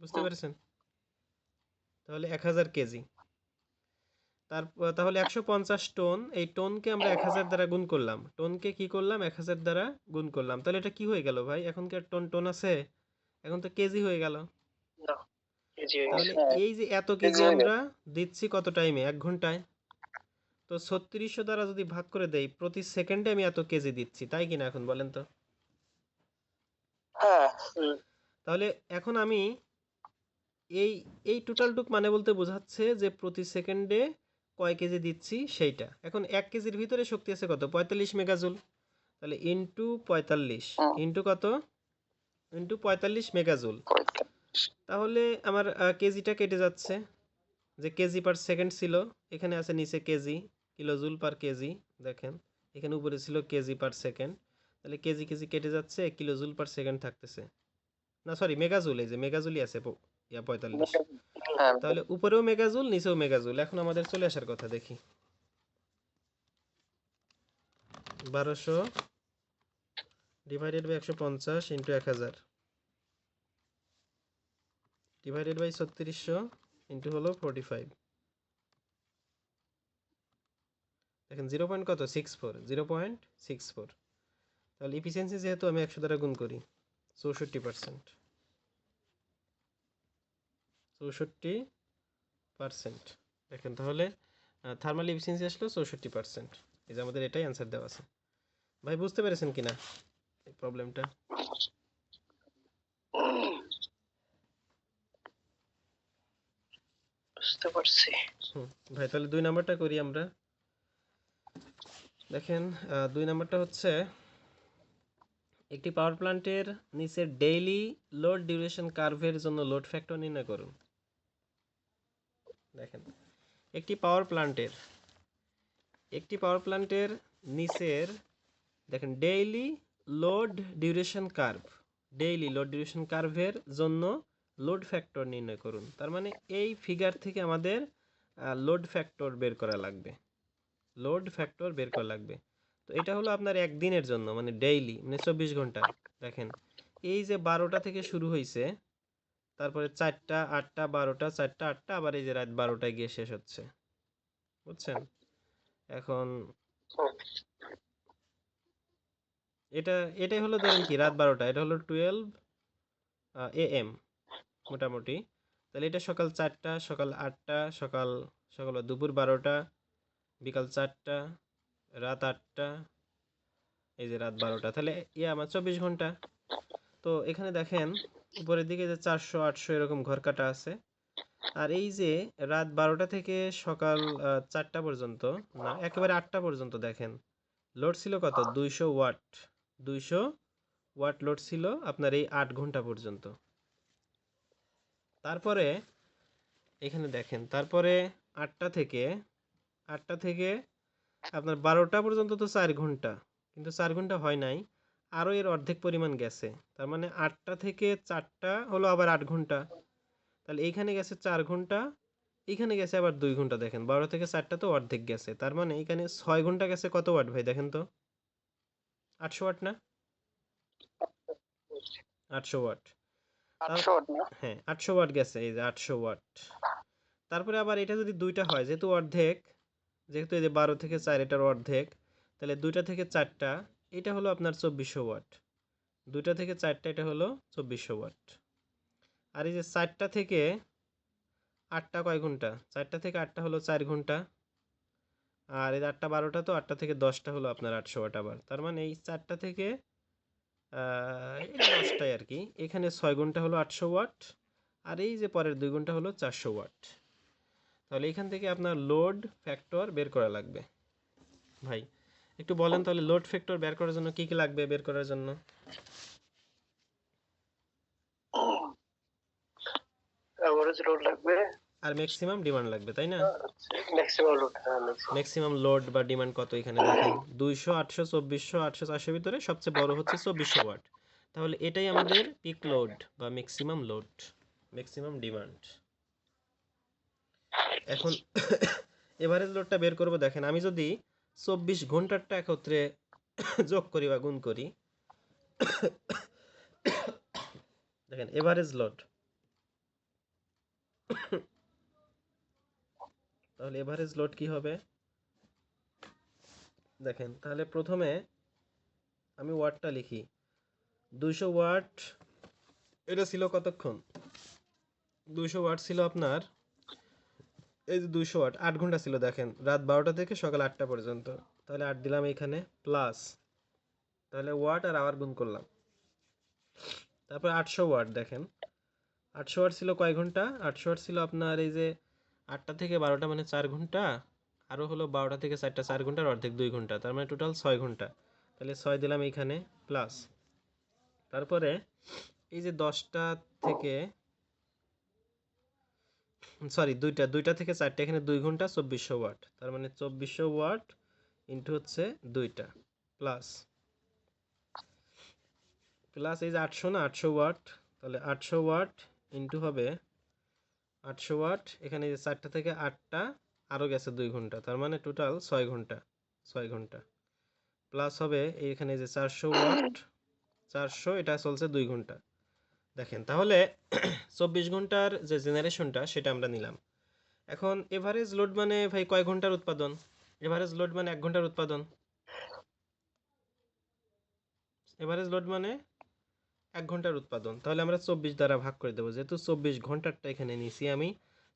বুঝতে পেরেছেন? তাহলে 1000 কেজি, তাহলে 150 টন, এই টনকে আমরা 1000 দ্বারা গুণ করলাম, টনকে কি করলাম 1000 দ্বারা গুণ করলাম, তাহলে এটা কি হয়ে গেল ভাই, এখন কি আর টন টন আছে, এখন তো কেজি হয়ে গেল। তাহলে এই যে এত কেজি আমরা দিচ্ছি কত টাইমে, 1 ঘন্টায়, তো 3600 দ্বারা যদি ভাগ করে দেই প্রতি সেকেন্ডে আমি এত কেজি দিচ্ছি, তাই কিনা এখন বলেন তো? হ্যাঁ। তাহলে এখন আমি এই এই টোটালটুক মানে বলতে বোঝাচ্ছে যে প্রতি সেকেন্ডে কয় কেজি দিচ্ছি সেইটা। এখন 1 কেজির ভিতরে শক্তি আছে কত, 45 মেগাজুল, তাহলে ইন্টু 45 ইন্টু কত, ইন্টু 45 মেগাজুল। তাহলে আমার কেজিটা কেটে যাচ্ছে, যে কেজি পার সেকেন্ড ছিল, এখানে আছে নিচে কেজি, কিলোজুল পার কেজি, দেখেন এখানে উপরে ছিল কেজি পার সেকেন্ড, তাহলে কেজি কেজি কেটে যাচ্ছে, কিলোজুল পার সেকেন্ড থাকতেছে, না সরি মেগাজুল, এই যে মেগাজুলই আছে 45। তাহলে উপরেও মেগাজুল নিচেও মেগাজুল। এখন আমাদের চলে আসার কথা, দেখি 1200 divided by 150 into 1000 divided by 3600 into হলো 45, দেখেন 0 পয়েন্ট কত 64, 0.64। তাহলে ইফিসিয়েন্সি যেহেতু আমি 100 দ্বারা গুণ করি, 64%, 64%। দেখেন তাহলে থার্মাল এফিসিয়েন্সি আসলো 64%। এই যে আমাদের এটাই অ্যান্সার দেওয়া আছে। ভাই বুঝতে পেরেছেন কিনা এই প্রবলেমটা? বুঝতে পারছি। ভাই তাহলে 2 নাম্বারটা করি আমরা। দেখেন 2 নাম্বারটা হচ্ছে একটি পাওয়ার প্ল্যান্টের নিচের ডেইলি লোড ডিউরেশন কার্ভের জন্য লোড ফ্যাক্টর নির্ণয় করুন। দেখেন একটি পাওয়ার প্ল্যান্টের নিচের দেখেন ডেইলি লোড ডিউরেশন কার্ভের জন্য লোড ফ্যাক্টর নির্ণয় করুন। তার মানে এই ফিগার থেকে আমাদের লোড ফ্যাক্টর বের করা লাগবে। তো এটা হলো আপনার একদিনের জন্য, মানে ডেইলি, মানে 24 ঘন্টা। দেখেন এই যে 12টা থেকে শুরু হয়েছে, তারপরে 4টা 8টা 12টা 4টা 8টা, আবার এই যে রাত 12টায় গিয়ে শেষ হচ্ছে, বুঝছেন? এখন এটাই হলো ধরেন কি রাত 12টা, এটা হলো 12 AM মোটামুটি। তাহলে এটা সকাল 4টা, সকাল 8টা, সকাল দুপুর 12টা, বিকাল 4টা, রাত 8টা, এই যে রাত 12টা, তাহলে আমার 24 ঘন্টা। তো এখানে দেখেন উপরের দিকে যে 400 800 এরকম ঘর কাটা আছে। আর এই যে রাত 12টা থেকে সকাল 4টা পর্যন্ত, না একেবারে 8টা পর্যন্ত দেখেন লোড ছিল কত? 200 ওয়াট লোড ছিল আপনার এই 8 ঘন্টা পর্যন্ত। তারপরে এখানে দেখেন তারপরে 8টা থেকে আপনার 12টা পর্যন্ত তো 4 ঘন্টা, কিন্তু 4 ঘন্টা হয় নাই, আরও এর অর্ধেক পরিমাণ গেছে। তার মানে 8টা থেকে 4টা হলো আবার 8 ঘন্টা। তাহলে এইখানে গেছে 4 ঘন্টা, এখানে গেছে আবার 2 ঘন্টা। দেখেন 12 থেকে 4টা তো অর্ধেক গেছে, তার মানে এখানে 6 ঘন্টা গেছে। কত ওয়াট ভাই দেখেন তো? 800 ওয়াট না? 800 ওয়াট। 800 ওয়াট না? হ্যাঁ 800 ওয়াট গেছে, এই যে 800 ওয়াট। তারপরে আবার এটা যদি দুইটা হয়, যেহেতু এই যে 12 থেকে 4 এটার অর্ধেক, তাহলে 2টা থেকে 4টা এটা হলো আপনার 2400 ওয়াট। 2টা থেকে 4টা এটা হলো 2400 ওয়াট। আর এই যে 4টা থেকে 8টা কয় ঘন্টা? 4টা থেকে 8টা হলো 4 ঘন্টা। আর এই 8টা 12টা, তো 8টা থেকে 10টা হলো আপনার 800 ওয়াট আবার। তার মানে এই 4টা থেকে এটা 10টায় আর কি, এখানে 6 ঘন্টা হলো 800 ওয়াট। আর এই যে পরের 2 ঘন্টা হলো 400 ওয়াট। তাহলে এখান থেকে আপনার লোড ফ্যাক্টর বের করা লাগবে। ভাই একটু বলেন তাহলে লোড ফ্যাক্টর বের করার জন্য কি কি লাগবে বের করার জন্য? এভারেজ লোড লাগবে আর ম্যাক্সিমাম ডিমান্ড লাগবে, তাই না? Maximum load. হ্যাঁ, ম্যাক্সিমাম লোড বা ডিমান্ড কত এখানে দেখেন 200 800 2400 800 400 ভিতরে সবচেয়ে বড় হচ্ছে 2400 ওয়াট। তাহলে এটাই আমাদের পিক লোড বা ম্যাক্সিমাম লোড, ম্যাক্সিমাম ডিমান্ড। এখন এভারেজ লোডটা বের করব। দেখেন আমি যদি 24 ঘন্টারটা একত্রে যোগ করি বা গুণ করি, দেখেন এভারেজ লোড, তাহলে এভারেজ লোড কি হবে? দেখেন তাহলে প্রথমে আমি ওয়াটটা লিখি। 200 ওয়াট এটা ছিল কতক্ষণ? 200 ওয়াট ছিল আপনার, এই যে 200 ওয়াট 8 ঘন্টা ছিল। দেখেন রাত 12টা থেকে সকাল 8টা পর্যন্ত, তাহলে 8 দিলাম এখানে প্লাস, তাহলে ওয়াট আর আওয়ার গুণ করলাম। তারপর 800 ওয়াট, দেখেন 800 ওয়াট ছিল কয় ঘন্টা? 800 ওয়াট ছিল আপনার এই যে 8টা থেকে 12টা মানে 4 ঘন্টা, আরও হলো 12টা থেকে 4টা 4 ঘন্টার অর্ধেক 2 ঘন্টা, তার মানে টোটাল 6 ঘন্টা। তাহলে 6 দিলাম এইখানে প্লাস, তারপরে এই যে 10টা থেকে সরি দুইটা থেকে 4টা, এখানে 2 ঘন্টা 2400 ওয়াট, তার মানে 2400 ওয়াট ইন্টু হচ্ছে দুইটা প্লাস এই যে 800 না 800 ওয়াট, তাহলে 800 ওয়াট ইন্টু হবে 800 ওয়াট, এখানে যে 4টা থেকে 8টা আরও গেছে 2 ঘন্টা, তার মানে টোটাল 6 ঘন্টা প্লাস হবে এইখানে যে 400 ওয়াট, 400 এটা চলছে 2 ঘন্টা। দেখেন তাহলে 24 ঘন্টার যে জেনারেশনটা সেটা আমরা নিলাম। এখন এভারেজ লোড মানে ভাই কয় ঘন্টার উৎপাদন? এভারেজ লোড মানে 1 ঘন্টার উৎপাদন। এভারেজ লোড মানে 1 ঘন্টার উৎপাদন। তাহলে আমরা 24 দ্বারা ভাগ করে দেবো, যেহেতু 24 ঘন্টারটা এখানে নিছি আমি,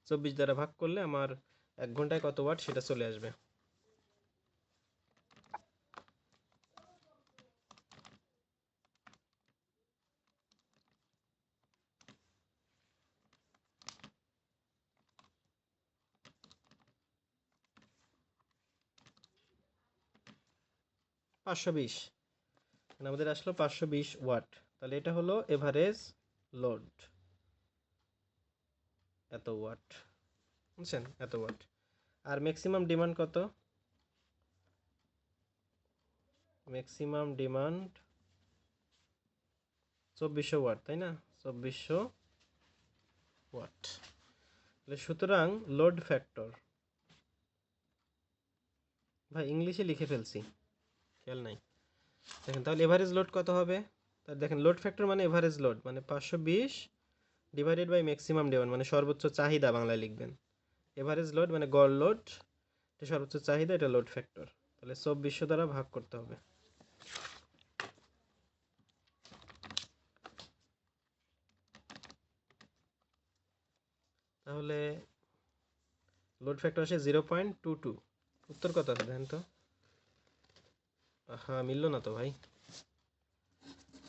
24 দ্বারা ভাগ করলে আমার 1 ঘন্টায় কত ওয়াট সেটা চলে আসবে। পাঁচশো বিশ, আমাদের আসলো 520 ওয়াট। তাহলে এটা হলো এভারেজ লোড, এত ওয়াট, বুঝছেন, এত ওয়াট। আর ম্যাক্সিমাম ডিমান্ড কত? ম্যাক্সিমাম ডিমান্ড 2400 ওয়াট, তাই না? 2400 ওয়াট। তাহলে সুতরাং লোড ফ্যাক্টর, ভাই ইংলিশে লিখে ফেলছি, খেয়াল নাই। দেখেন তাহলে এভারেজ লোড কত হবে? তাহলে দেখেন লোড ফ্যাক্টর মানে এভারেজ লোড মানে 520 ডিভাইডেড বাই ম্যাক্সিমাম ডিমান্ড মানে সর্বোচ্চ চাহিদা বাংলায় লিখবেন। এভারেজ লোড মানে গড় লোড, এটা সর্বোচ্চ চাহিদা, এটা লোড ফ্যাক্টর। তাহলে 2400 দ্বারা ভাগ করতে হবে। তাহলে লোড ফ্যাক্টর আসে 0.22। উত্তর কত আছে দেখেন তো? হ্যাঁ, মিললো না তো ভাই,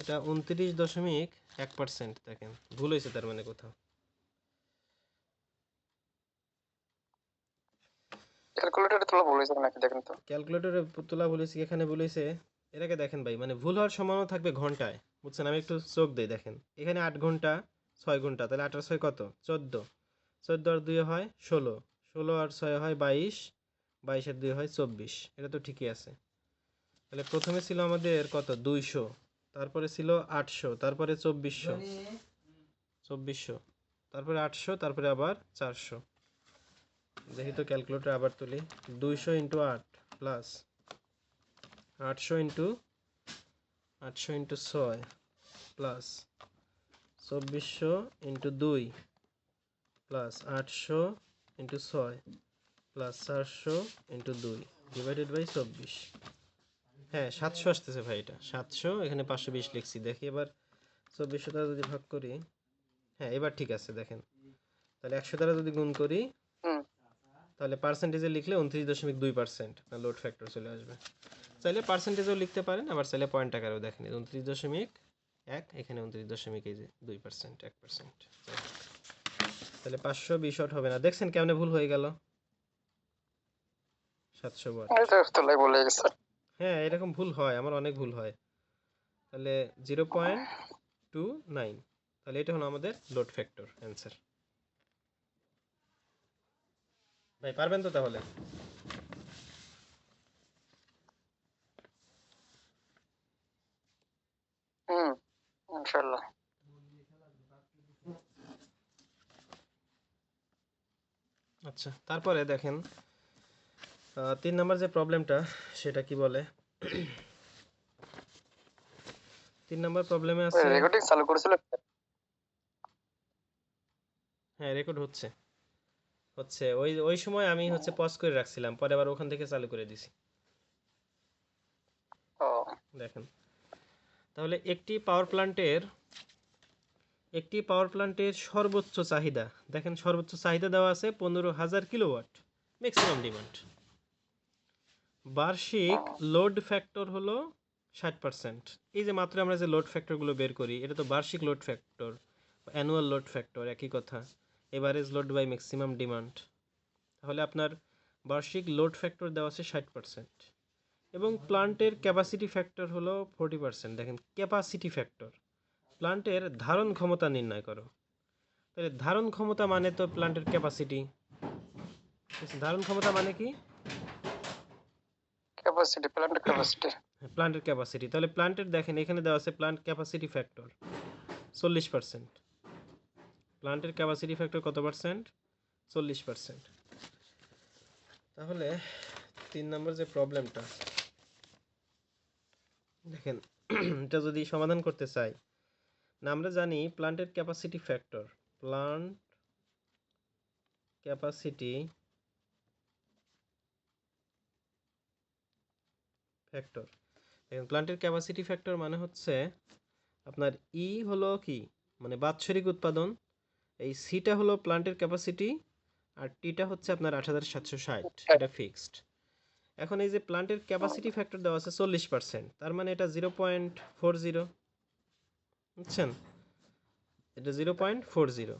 এটা 29.1%। দেখেন ভুল হয়েছে তার মানে কোথাও। ক্যালকুলেটরে তোলা বলেছে নাকি দেখেন তো। ক্যালকুলেটরে তোলা বলেছি, এখানে বলেছে। এর আগে দেখেন ভাই, মানে ভুল হওয়ার সম্ভাবনা থাকবে ঘন্টায়, বুঝছেন? আমি একটু চোখ দিই, দেখেন এখানে 8 ঘন্টা 6 ঘন্টা, তাহলে 8 আর 6 কত? 14, 14 আর 2 হয় 16, 16 আর 6 হয় 22, 22 আর 2 হয় 24। এটা তো ঠিকই আছে। তাহলে প্রথমে ছিল আমাদের কত? 200, তারপরে ছিল 800, তারপরে 2400, 2400, তারপরে 800, তারপরে আবার 400। দেখি তো ক্যালকুলেটর আবার তুলি। 200 into 8 plus 800 into 6 plus 2400 into 2 plus 800 into 6 plus 400 into 2 divided by 24। হ্যাঁ 700 আসতেছে ভাই, এটা 700, এখানে 520 লিখছি। দেখি এবার 2400 দ্বারা যদি ভাগ করি, হ্যাঁ এবার ঠিক আছে। দেখেন তাহলে 100 দ্বারা যদি গুণ করি, হুম। তাহলে পার্সেন্টেজে লিখলে 29.2% আপনার লোড ফ্যাক্টর চলে আসবে। চাইলে পার্সেন্টেজেও লিখতে পারেন, আবার চাইলে পয়েন্ট আকারেও দেখেন। 29.1, এখানে 29.2%, 1%। তাহলে 520 ওয়াট হবে না। দেখছেন কেমনে ভুল হয়ে গেল? 700 ওয়াট। এই তো তোলাই বলে গেছে। হ্যাঁ এরকম ভুল হয়, আমার অনেক ভুল হয়। তাহলে 0.29, তাহলে এটা হলো আমাদের লোড ফ্যাক্টর অ্যান্সার। ভাই পারবেন তো তাহলে? হুম, ইনশাআল্লাহ। আচ্ছা, তারপরে দেখেন 3 নম্বর যে প্রবলেমটা, সেটা কি বলে? 3 নম্বর প্রবলেমে আছে, রেকর্ডিং চালু করেছিল। হ্যাঁ রেকর্ড হচ্ছে, হচ্ছে ওই ওই সময় আমি হচ্ছে পজ করে রাখছিলাম, পরে আবার ওখান থেকে চালু করে দিছি। ও দেখেন তাহলে একটি পাওয়ার প্ল্যান্টের সর্বোচ্চ চাহিদা, দেখেন সর্বোচ্চ চাহিদা দেওয়া আছে 15,000 কিলোওয়াট, ম্যাক্সিমাম ডিমান্ড। বার্ষিক লোড ফ্যাক্টর হলো 60%। এই যে মাত্র আমরা যে লোড ফ্যাক্টরগুলো বের করি, এটা তো বার্ষিক load factor, annual load factor, একই কথা। Average load by maximum demand. তাহলে আপনার বার্ষিক লোড ফ্যাক্টর দেওয়া আছে 60%, এবং প্লান্টের ক্যাপাসিটি ফ্যাক্টর হলো 40%। দেখেন ক্যাপাসিটি ফ্যাক্টর, প্লান্টের ধারণ ক্ষমতা নির্ণয় করো। তাহলে ধারণ ক্ষমতা মানে তো প্লান্টের ক্যাপাসিটি। ধারণ ক্ষমতা মানে কি? Capacity, plant capacity. প্লান্টের ক্যাপাসিটি। তাহলে প্লান্টের দেখেন এখানে দেওয়া আছে প্লান্ট ক্যাপাসিটি ফ্যাক্টর 40%। প্লান্টের ক্যাপাসিটি ফ্যাক্টর কত পার্সেন্ট? 40%। তাহলে 3 নম্বর যে প্রবলেমটা, দেখেন এটা যদি সমাধান করতে চাই, না আমরা জানি প্লান্টের capacity factor, plant capacity factor, দেখেন প্লান্টের ক্যাপাসিটি ফ্যাক্টর মানে হচ্ছে আপনার ই হলো কি, মানে বাৎসরিক উৎপাদন, এই সিটা হলো প্লান্টের ক্যাপাসিটি, আর টিটা হচ্ছে আপনার ৮৭৬০, এটা ফিক্সড। এখন এই যে প্লান্টের ক্যাপাসিটি ফ্যাক্টর দেওয়া আছে 40%, তার মানে এটা 0.40, বুঝছেন? এটা 0.40।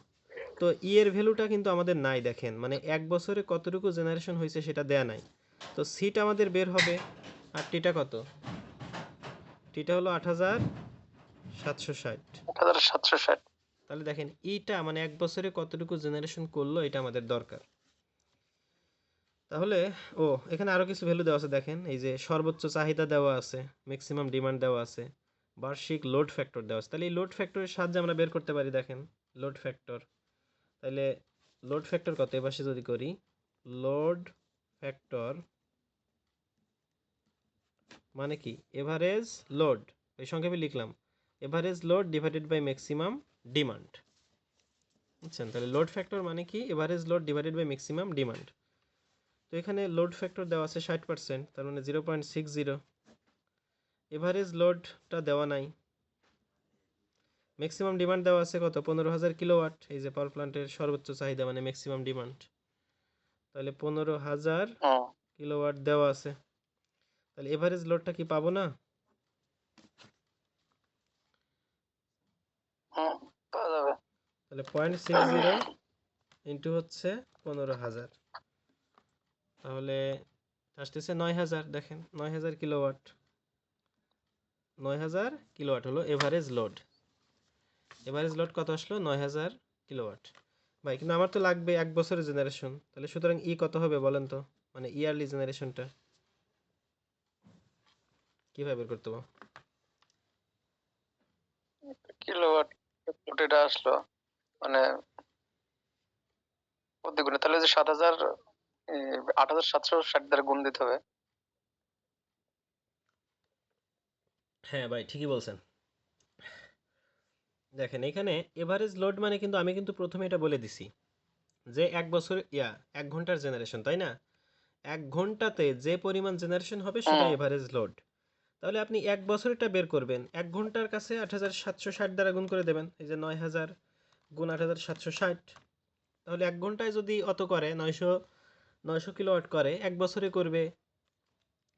তো ই এর ভ্যালুটা কিন্তু আমাদের নাই, দেখেন, মানে ১ বছরে কতটুকু জেনারেশন হয়েছে সেটা দেয়া নাই। তো সিটা আমাদের বের হবে, আর টিটা কত? টিটা হলো ৮৭৬০। 8760। তাহলে দেখেন ইটা মানে ১ বছরে কতটুকু জেনারেশন করলো এটা আমাদের দরকার। তাহলে এখানে আরো কিছু ভ্যালু দেওয়া আছে, দেখেন, এই যে সর্বোচ্চ চাহিদা দেওয়া আছে, ম্যাক্সিমাম ডিমান্ড দেওয়া আছে, বার্ষিক লোড ফ্যাক্টর দেওয়া আছে। তাহলে এই লোড ফ্যাক্টরের সাহায্যে আমরা বের করতে পারি, দেখেন, লোড ফ্যাক্টর। তাহলে লোড ফ্যাক্টর কত এবার সে যদি করি, লোড ফ্যাক্টর মানে কি, এভারেজ লোড, এই সংক্ষেপে লিখলাম, average load divided by maximum demand, বুঝছেন? তাহলে লোড ফ্যাক্টর মানে কি, average load divided by maximum demand. তো এখানে লোড ফ্যাক্টর দেওয়া আছে 60%, তার মানে 0.60। এভারেজ লোডটা দেওয়া নাই। ম্যাক্সিমাম ডিমান্ড দেওয়া আছে কত, 15,000 কিলোওয়াট, এই যে পাওয়ার প্ল্যান্টের সর্বোচ্চ চাহিদা মানে ম্যাক্সিমাম ডিমান্ড। তাহলে 15,000 কিলোওয়াট দেওয়া আছে। তাহলে এভারেজ লোডটা কি পাবো না? পাওয়া যাবে। তাহলে 0.60 ইন্টু হচ্ছে 15,000, তাহলে আসতেছে 9,000। দেখেন 9,000 কিলোওয়াট, 9,000 কিলোওয়াট হলো এভারেজ লোড। এভারেজ লোড কত আসলো? 9,000 কিলোওয়াট। ভাই কিন্তু আমার তো লাগবে 1 বছরের জেনারেশন, তাহলে সুতরাং ই কত হবে বলেন তো, মানে ইয়ারলি জেনারেশনটা কিভাবে বের করতে পারবো? কিলোওয়াট এটা আসলো মানে প্রতি গুণে, তাহলে যে 7,000 8,760 দ্বারা গুণ দিতে হবে। হ্যাঁ ভাই, ঠিকই বলছেন। দেখেন এখানে এভারেজ লোড মানে কিন্তু আমি কিন্তু প্রথমে এটা বলে দিছি যে 1 বছর 1 ঘন্টার জেনারেশন, তাই না? 1 ঘন্টাতে যে পরিমাণ জেনারেশন হবে সেটা এভারেজ লোড। তাহলে আপনি 1 বছরেরটা বের করবেন, 1 ঘন্টার কাছে ৮৭৬০ দ্বারা গুণ করে দেবেন, এই যে ৯,০০০ গুণ ৮৭৬০। তাহলে 1 ঘন্টায় যদি অত করে, ৯০০ কিলোওয়াট করে, 1 বছরে করবে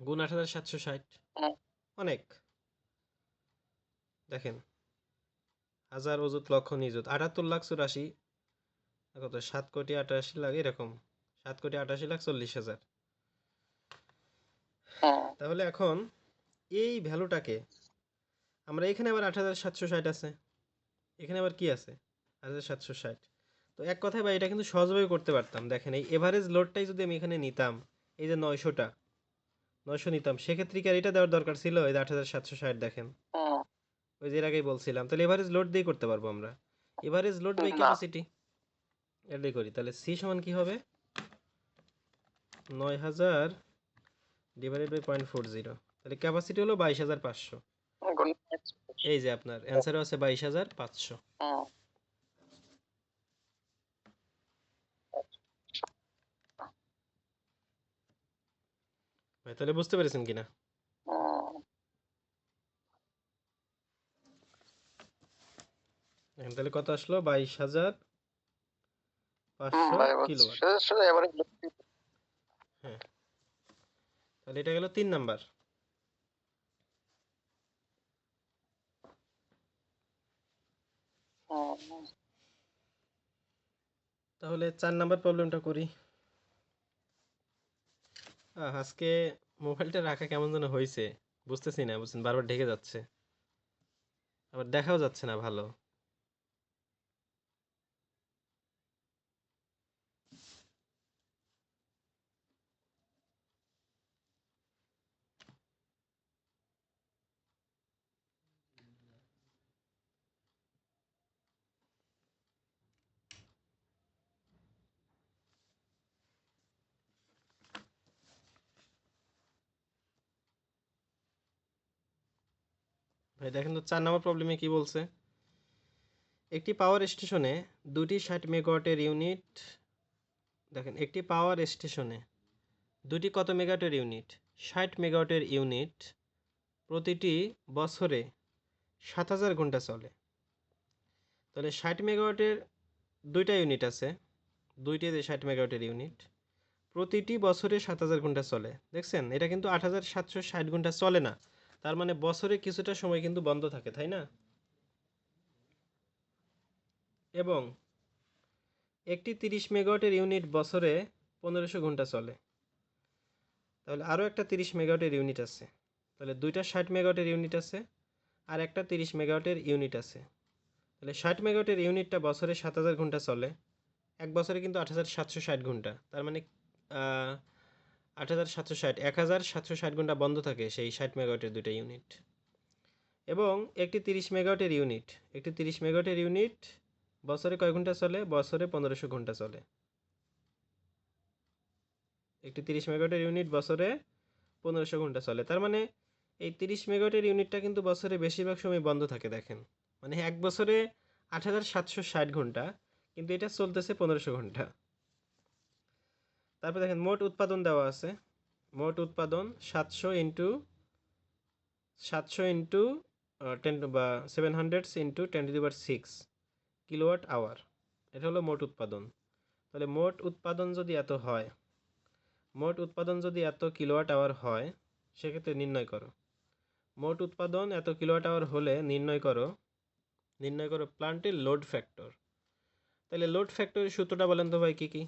গুণ ৮৭৬০, অনেক। দেখেন, হাজার অযুত লক্ষ নিযুত, ৭৮,৮৪,০০০, কত, ৭,৮৮,০০,০০০, এরকম ৭,৮৮,৪০,০০০। তাহলে এখন এই ভ্যালুটাকে আমরা এখানে আবার ৮৭৬০ আছে, এখানে আবার কি আছে, ৮৭৬০। তো এক কথায় ভাই এটা কিন্তু সহজভাবে করতে পারতাম। দেখেন এই এভারেজ লোডটাই যদি আমি এখানে নিতাম, এই যে ৯০০ নিতাম, সেক্ষেত্রে কি আর এটা দেওয়ার দরকার ছিল? এই যে ৮৭৬০, দেখেন, ওই যে এর আগেই বলছিলাম। তাহলে এভারেজ লোড দিয়ে করতে পারবো আমরা, এভারেজ লোড বাই ক্যাপাসিটি এটাই করি। তাহলে সি সমান কি হবে, ৯,০০০ ডিভাইডেড বাই 0.40, তাহলে ক্যাপাসিটি হলো 22,৫০০। এই যে আপনার অ্যান্সারও আছে 22,৫০০। ভাই তাহলে বুঝতে পেরেছেন কিনা? তাহলে কত আসলো, 22,৫০০ কিলোওয়াট। হ্যাঁ, তাহলে এটা গেল 3 নাম্বার। তাহলে 4 নাম্বার প্রবলেমটা করি। আজকে মোবাইলটা রাখা কেমন যেন হয়েছে, বুঝতেছি না, বুঝছেন, বারবার ঢেকে যাচ্ছে, আবার দেখাও যাচ্ছে না ভালো। ভাই দেখেন তো 4 নাম্বার প্রবলেমে কি বলছে। একটি পাওয়ার স্টেশনে দুটি 60 মেগাওয়াটের ইউনিট, দেখেন একটি পাওয়ার স্টেশনে দুটি কত মেগাওয়াটের ইউনিট, 60 মেগাওয়াটের ইউনিট প্রতিটি বছরে 7,000 ঘন্টা চলে। তাহলে 60 মেগাওয়াটের দুইটা ইউনিট আছে, দুইটি 60 মেগাওয়াটের ইউনিট, প্রতিটি বছরে 7000 ঘন্টা চলে। দেখছেন, এটা কিন্তু 8760 ঘন্টা চলে না, তার মানে বছরে কিছুটা সময় কিন্তু বন্ধ থাকে, তাই না? এবং একটি 30 মেগাওয়াটের ইউনিট বছরে 1500 ঘন্টা চলে। তাহলে আরও একটা 30 মেগাওয়াটের ইউনিট আছে। তাহলে দুইটা 60 মেগাওয়াটের ইউনিট আছে আর একটা 30 মেগাওয়াটের ইউনিট আছে। তাহলে 60 মেগাওয়াটের ইউনিটটা বছরে 7000 ঘন্টা চলে, এক বছরে কিন্তু 8760 ঘন্টা, তার মানে 8760, 1760 ঘন্টা বন্ধ থাকে সেই 60 মেগাওয়াটের দুইটা ইউনিট। এবং একটি 30 মেগাওয়াটের ইউনিট, একটি 30 মেগাওয়াটের ইউনিট বছরে কয় ঘন্টা চলে? বছরে 1500 ঘন্টা চলে। একটি 30 মেগাওয়াটের ইউনিট বছরে 1500 ঘন্টা চলে, তার মানে এই 30 মেগাওয়াটের ইউনিটটা কিন্তু বছরে বেশিরভাগ সময় বন্ধ থাকে। দেখেন, মানে এক বছরে 8760 ঘন্টা, কিন্তু এটা চলতেছে 1500 ঘন্টা। তারপর দেখেন মোট উৎপাদন দেওয়া আছে। মোট উৎপাদন 700 ইন্টু 10 বা 700 ইন্টু 10⁶ কিলোওয়াট আওয়ার, এটা হলো মোট উৎপাদন। তাহলে মোট উৎপাদন যদি এত হয়, মোট উৎপাদন যদি এত কিলোওয়াট আওয়ার হয়, সেক্ষেত্রে নির্ণয় করো। মোট উৎপাদন এত কিলোওয়াট আওয়ার হলে নির্ণয় করো প্লান্টের লোড ফ্যাক্টর। তাহলে লোড ফ্যাক্টরের সূত্রটা বলেন তো ভাই, কি কি?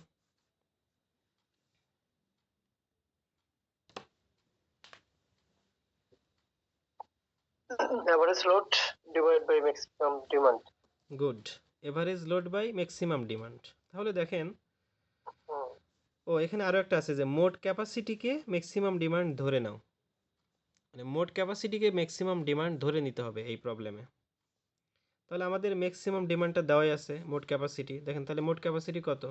Average load divided by maximum demand. Good, average load by maximum demand. তাহলে দেখেন, হুম, ও এখানে আরও একটা আছে যে মোট ক্যাপাসিটিকে ম্যাক্সিমাম ডিমান্ড ধরে নাও, মানে মোট ক্যাপাসিটিকে ম্যাক্সিমাম ডিমান্ড ধরে নিতে হবে এই প্রবলেমে। তাহলে আমাদের ম্যাক্সিমাম ডিমান্ডটা দেওয়াই আছে, মোট ক্যাপাসিটি। দেখেন তাহলে মোট ক্যাপাসিটি কত?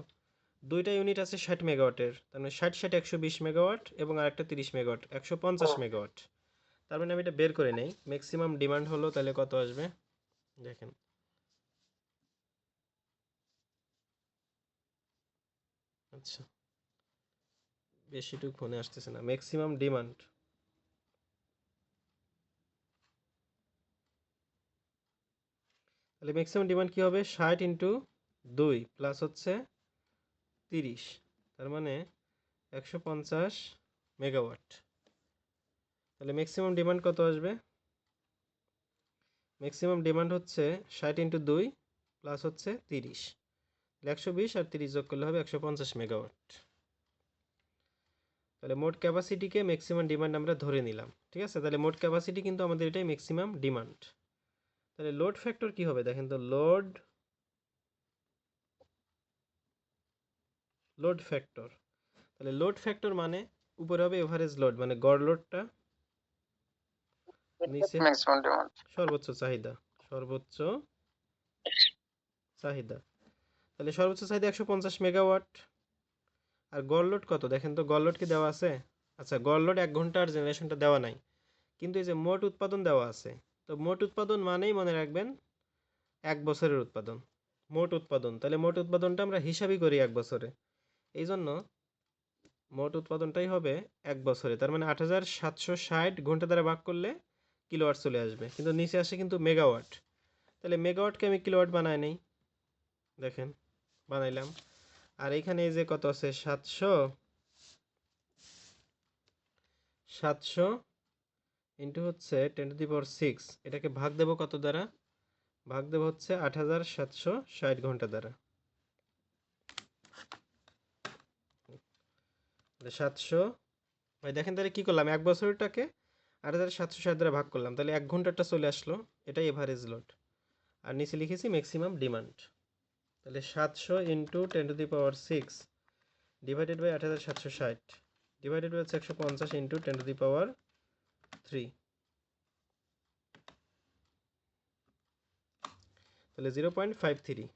দুইটা ইউনিট আছে 60 মেগাওয়াটের, তার মানে 60 120 মেগাওয়াট, এবং আরেকটা 30 মেগাওয়াট 150 হুম। মেগাওয়াট। তার মানে আমি এটা বের করে নেই, ম্যাক্সিমাম ডিমান্ড হলো তাহলে কত আসবে দেখেন। আচ্ছা, বেশিটুক ফোনে আসতেছে না। ম্যাক্সিমাম ডিমান্ড, তাহলে ম্যাক্সিমাম ডিমান্ড কি হবে? 60 ইন্টু 2 প্লাস হচ্ছে 30, তার মানে 150 মেগাওয়াট। তাহলে ম্যাক্সিমাম ডিমান্ড কত আসবে? ম্যাক্সিমাম ডিমান্ড হচ্ছে 60 ইন্টু 2 প্লাস হচ্ছে 30, 120 আর 30 যোগ করলে হবে 150 মেগাওয়াট। তাহলে মোট ক্যাপাসিটিকে ম্যাক্সিমাম ডিমান্ড আমরা ধরে নিলাম, ঠিক আছে? তাহলে মোট ক্যাপাসিটি কিন্তু আমাদের এটাই ম্যাক্সিমাম ডিমান্ড। তাহলে লোড ফ্যাক্টর কি হবে দেখেন তো? লোড ফ্যাক্টর, তাহলে লোড ফ্যাক্টর মানে উপরে হবে এভারেজ লোড, মানে গড় লোডটা, নিচে ম্যাক্সিমাম ডিমান্ড। সর্বোচ্চ চাহিদা, সর্বোচ্চ চাহিদা। তাহলে সর্বোচ্চ চাহিদা 150 মেগাওয়াট। আর গড় লোড কত দেখেন তো? গড় লোড কি দেওয়া আছে? আচ্ছা, গড় লোড 1 ঘন্টার জেনারেশনটা দেওয়া নাই, কিন্তু এই যে মোট উৎপাদন দেওয়া আছে। তো মোট উৎপাদন মানেই মনে রাখবেন 1 বছরের উৎপাদন, মোট উৎপাদন। তাহলে মোট উৎপাদনটা আমরা হিসাবই করি 1 বছরে, এই জন্য মোট উৎপাদনটাই হবে 1 বছরে। তার মানে 8760 ঘন্টা দ্বারা ভাগ করলে কিলোওয়াট চলে আসবে, কিন্তু নিচে আসে কিন্তু মেগাওয়াট। তাহলে মেগাওয়াটকে আমি কিলোওয়াট বানাই নেই, দেখেন বানাইলাম। আর এখানে এই যে কত আছে? 700 ইন্টু হচ্ছে 10⁶, এটাকে ভাগ দেব কত দ্বারা? ভাগ দেব হচ্ছে 8760 ঘন্টা দ্বারা। 700, ভাই দেখেন তাহলে কি করলাম? 1 বছরটাকে 8760 দ্বারা ভাগ করলাম, তাহলে 1 ঘন্টাটা চলে আসলো, এটাই এভারেজ লোড। আর নিচে লিখেছি ম্যাক্সিমাম ডিমান্ড। তাহলে 700 into 10⁶ divided by 8760 divided by হচ্ছে 150 ইন্টু 10⁻3, তাহলে 0.53,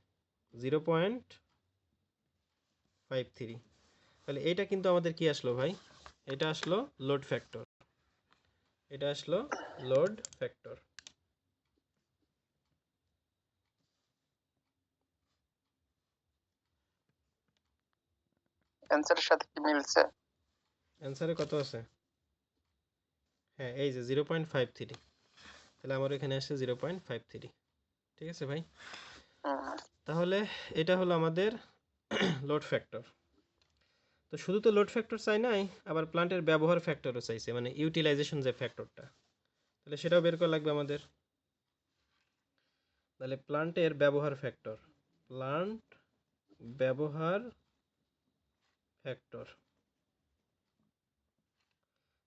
0.53। তাহলে এইটা কিন্তু আমাদের কি আসলো ভাই? এটা আসলো লোড ফ্যাক্টর, এটা আসলো লোড ফ্যাক্টর। অ্যান্সারের সাথে কি মিলছে? অ্যান্সারে কত আছে? হ্যাঁ, এই যে 0.53, তাহলে আমার এখানে আসছে 0.53। ঠিক আছে ভাই, হুম, তাহলে এটা হলো আমাদের লোড ফ্যাক্টর। তো শুধু তো লোড ফ্যাক্টর চাই নাই, আবার প্লান্টের ব্যবহার ফ্যাক্টরও চাইছে, মানে ইউটিলাইজেশন যে ফ্যাক্টরটা, তাহলে সেটাও বের করা লাগবে আমাদের। তাহলে প্লান্টের ব্যবহার ফ্যাক্টর, প্লান্ট ব্যবহার ফ্যাক্টর।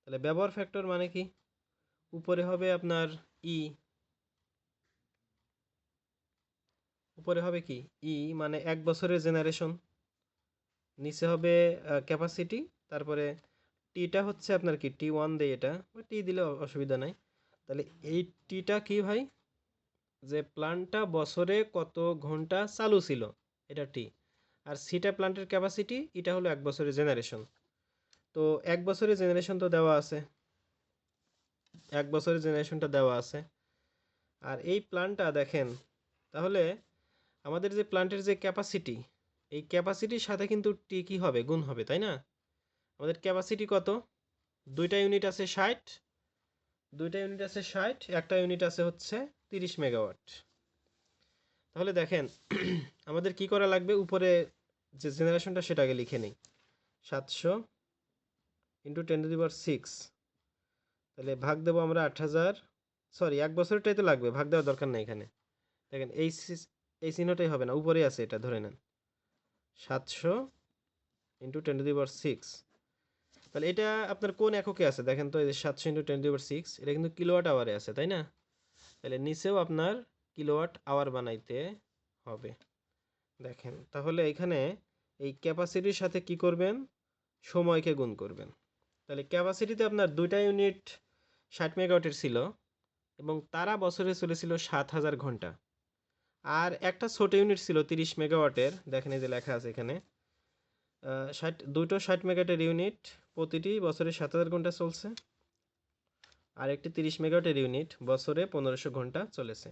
তাহলে ব্যবহার ফ্যাক্টর মানে কি, উপরে হবে আপনার ই, উপরে হবে কি ই মানে 1 বছরের জেনারেশন, নিচে হবে ক্যাপাসিটি, তারপরে টিটা হচ্ছে আপনার কি T1 দেয়, এটা টি দিলে অসুবিধা নাই। তাহলে এই টিটা কি ভাই, যে প্ল্যান্টটা বছরে কত ঘন্টা চালু ছিল, এটা টি। আর সিটা প্ল্যান্টের ক্যাপাসিটি, এটা হলো 1 বছরের জেনারেশন। তো 1 বছরের জেনারেশন তো দেওয়া আছে, 1 বছরের জেনারেশনটা দেওয়া আছে। আর এই প্ল্যান্টটা দেখেন, তাহলে আমাদের যে প্ল্যান্টের যে ক্যাপাসিটি, এই ক্যাপাসিটির সাথে কিন্তু টি কি হবে, গুণ হবে, তাই না? আমাদের ক্যাপাসিটি কত, দুইটা ইউনিট আছে 60, দুইটা ইউনিট আছে 60, একটা ইউনিট আছে হচ্ছে 30 মেগাওয়াট। তাহলে দেখেন আমাদের কি করা লাগবে, উপরে যে জেনারেশনটা সেটাকে লিখে নেই, 700 ইন্টু 10⁶। তাহলে ভাগ দেবো আমরা 8000, সরি 1 বছরটাই তো লাগবে, ভাগ দেওয়ার দরকার নেই এখানে। দেখেন এই চিহ্নটাই হবে না, উপরেই আছে, এটা ধরে নেন 700 ইন্টু 10⁶। তাহলে এটা আপনার কোন এককে আছে দেখেন তো, এই যে 700 ইন্টু 10⁶, এটা কিন্তু কিলোওয়াট আওয়ারে আছে, তাই না? তাহলে নিচেও আপনার কিলোওয়াট আওয়ার বানাইতে হবে। দেখেন তাহলে এখানে এই ক্যাপাসিটির সাথে কি করবেন, সময়কে গুণ করবেন। তাহলে ক্যাপাসিটিতে আপনার দুইটা ইউনিট 60 মেগাওয়াটের ছিল, এবং তারা বছরে চলেছিল 7000 ঘন্টা। আর একটা ছোট ইউনিট ছিল 30 মেগাওয়াটের, দেখেন এই যে লেখা আছে এখানে, 60 মেগাওয়াটের ইউনিট, প্রতিটি বছরে 7000 ঘন্টা চলছে। আর একটি 30 মেগাওয়াটের ইউনিট বছরে 1500 ঘন্টা চলেছে।